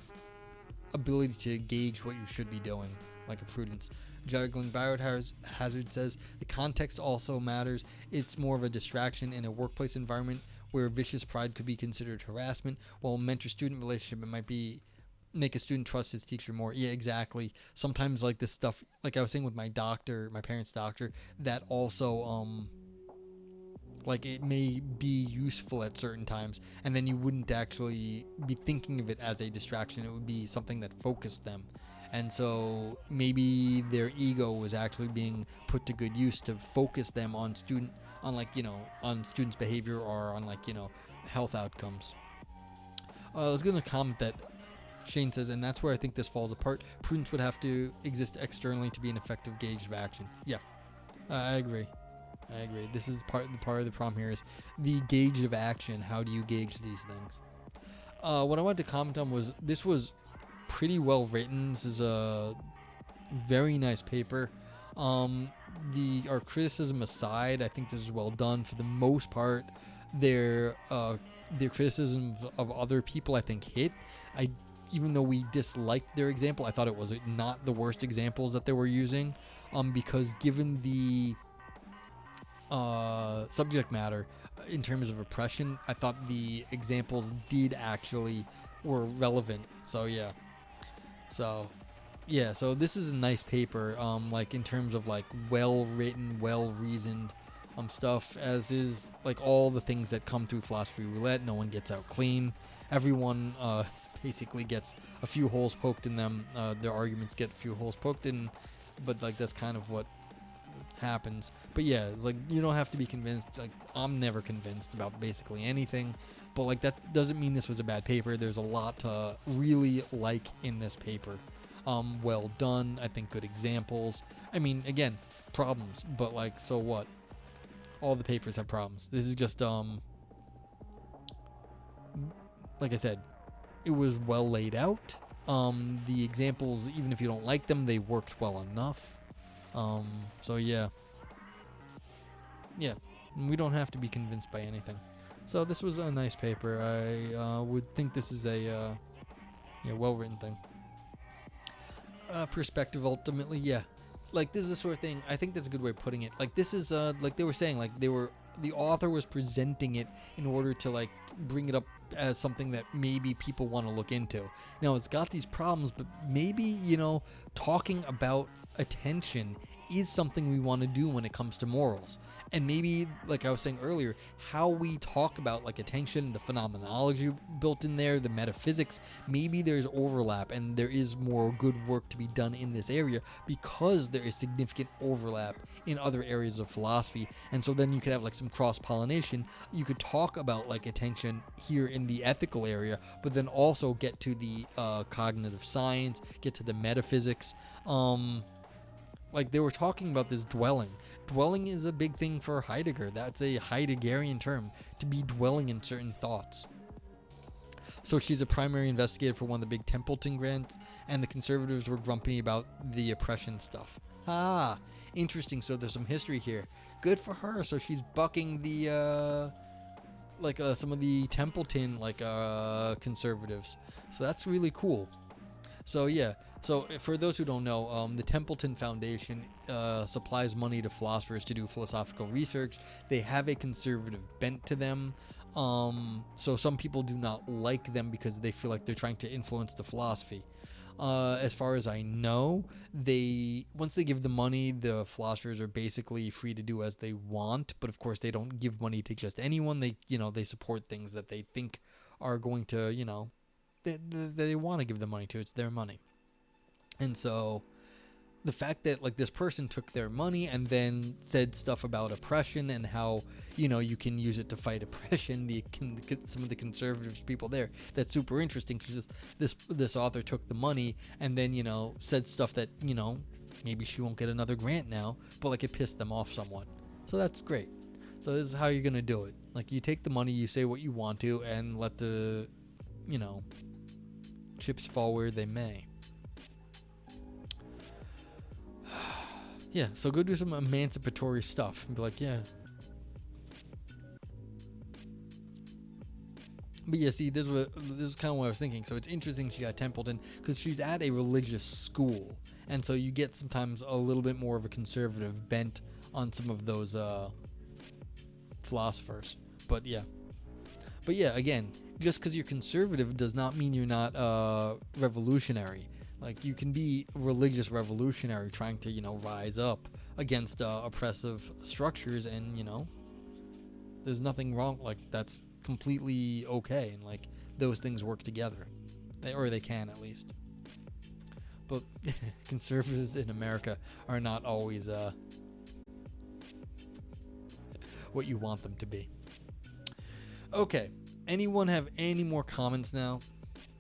ability to gauge what you should be doing, like a prudence. Juggling Biohazard says, the context also matters. It's more of a distraction in a workplace environment where vicious pride could be considered harassment, while mentor-student relationship, it might be make a student trust his teacher more. Yeah, exactly. Sometimes like this stuff, like I was saying with my parents' doctor, that also like it may be useful at certain times, and then you wouldn't actually be thinking of it as a distraction. It would be something that focused them. And so maybe their ego was actually being put to good use to focus them on on students' behavior or on health outcomes. I was going to comment that Shane says, and that's where I think this falls apart. Prudence would have to exist externally to be an effective gauge of action. Yeah, I agree. This is part of the problem here is the gauge of action. How do you gauge these things? What I wanted to comment on was this was pretty well written. This is a very nice paper. Our criticism aside, I think this is well done for the most part. Their criticism of other people, I think, hit. Even though we disliked their example, I thought it was not the worst examples that they were using, because given the subject matter in terms of oppression, I thought the examples were relevant. So this is a nice paper, like in terms of like well written, well reasoned stuff, as is like all the things that come through Philosophy Roulette. No one gets out clean. Everyone basically gets a few holes poked in them. Their arguments get a few holes poked in, but like that's kind of what happens. But yeah, it's like you don't have to be convinced. Like I'm never convinced about basically anything, but like that doesn't mean this was a bad paper. There's a lot to really like in this paper. Well done. I think good examples. I mean, again, problems, but like, so what? All the papers have problems. This is just like I said, it was well laid out. The examples, even if you don't like them, they worked well enough. So yeah, we don't have to be convinced by anything. So this was a nice paper. I would think this is a well-written thing. Perspective ultimately, yeah. Like this is the sort of thing. I think that's a good way of putting it. Like this is like they were saying, like the author was presenting it in order to like bring it up as something that maybe people want to look into. Now it's got these problems, but maybe talking about attention is something we want to do when it comes to morals. And maybe, like I was saying earlier, how we talk about like attention, the phenomenology built in there, the metaphysics, maybe there's overlap and there is more good work to be done in this area because there is significant overlap in other areas of philosophy. And so then you could have like some cross-pollination. You could talk about like attention here in the ethical area, but then also get to the cognitive science, get to the metaphysics. Like they were talking about this dwelling. Dwelling is a big thing for Heidegger. That's a Heideggerian term, to be dwelling in certain thoughts. So she's a primary investigator for one of the big Templeton grants, and the conservatives were grumpy about the oppression stuff. Ah, interesting. So there's some history here. Good for her. So she's bucking the some of the Templeton conservatives. So that's really cool. So yeah. So for those who don't know, the Templeton Foundation supplies money to philosophers to do philosophical research. They have a conservative bent to them. So some people do not like them because they feel like they're trying to influence the philosophy. As far as I know, once they give the money, the philosophers are basically free to do as they want. But of course, they don't give money to just anyone. They support things that they think are going to, they want to give the money to. It's their money. And so the fact that like this person took their money and then said stuff about oppression and how you can use it to fight oppression, some of the conservatives people there, that's super interesting because this author took the money and then said stuff that maybe she won't get another grant now, but like it pissed them off somewhat. So that's great. So this is how you're gonna do it. Like you take the money, you say what you want to, and let the chips fall where they may. Yeah, so go do some emancipatory stuff and be like, yeah. But yeah, see, this is kind of what I was thinking. So it's interesting she got Templeton because she's at a religious school. And so you get sometimes a little bit more of a conservative bent on some of those philosophers. But yeah, again, just because you're conservative does not mean you're not revolutionary. Like you can be religious revolutionary trying to, rise up against oppressive structures and, there's nothing wrong. Like that's completely okay. And like those things work together, or they can at least. But conservatives in America are not always what you want them to be. Okay. Anyone have any more comments now?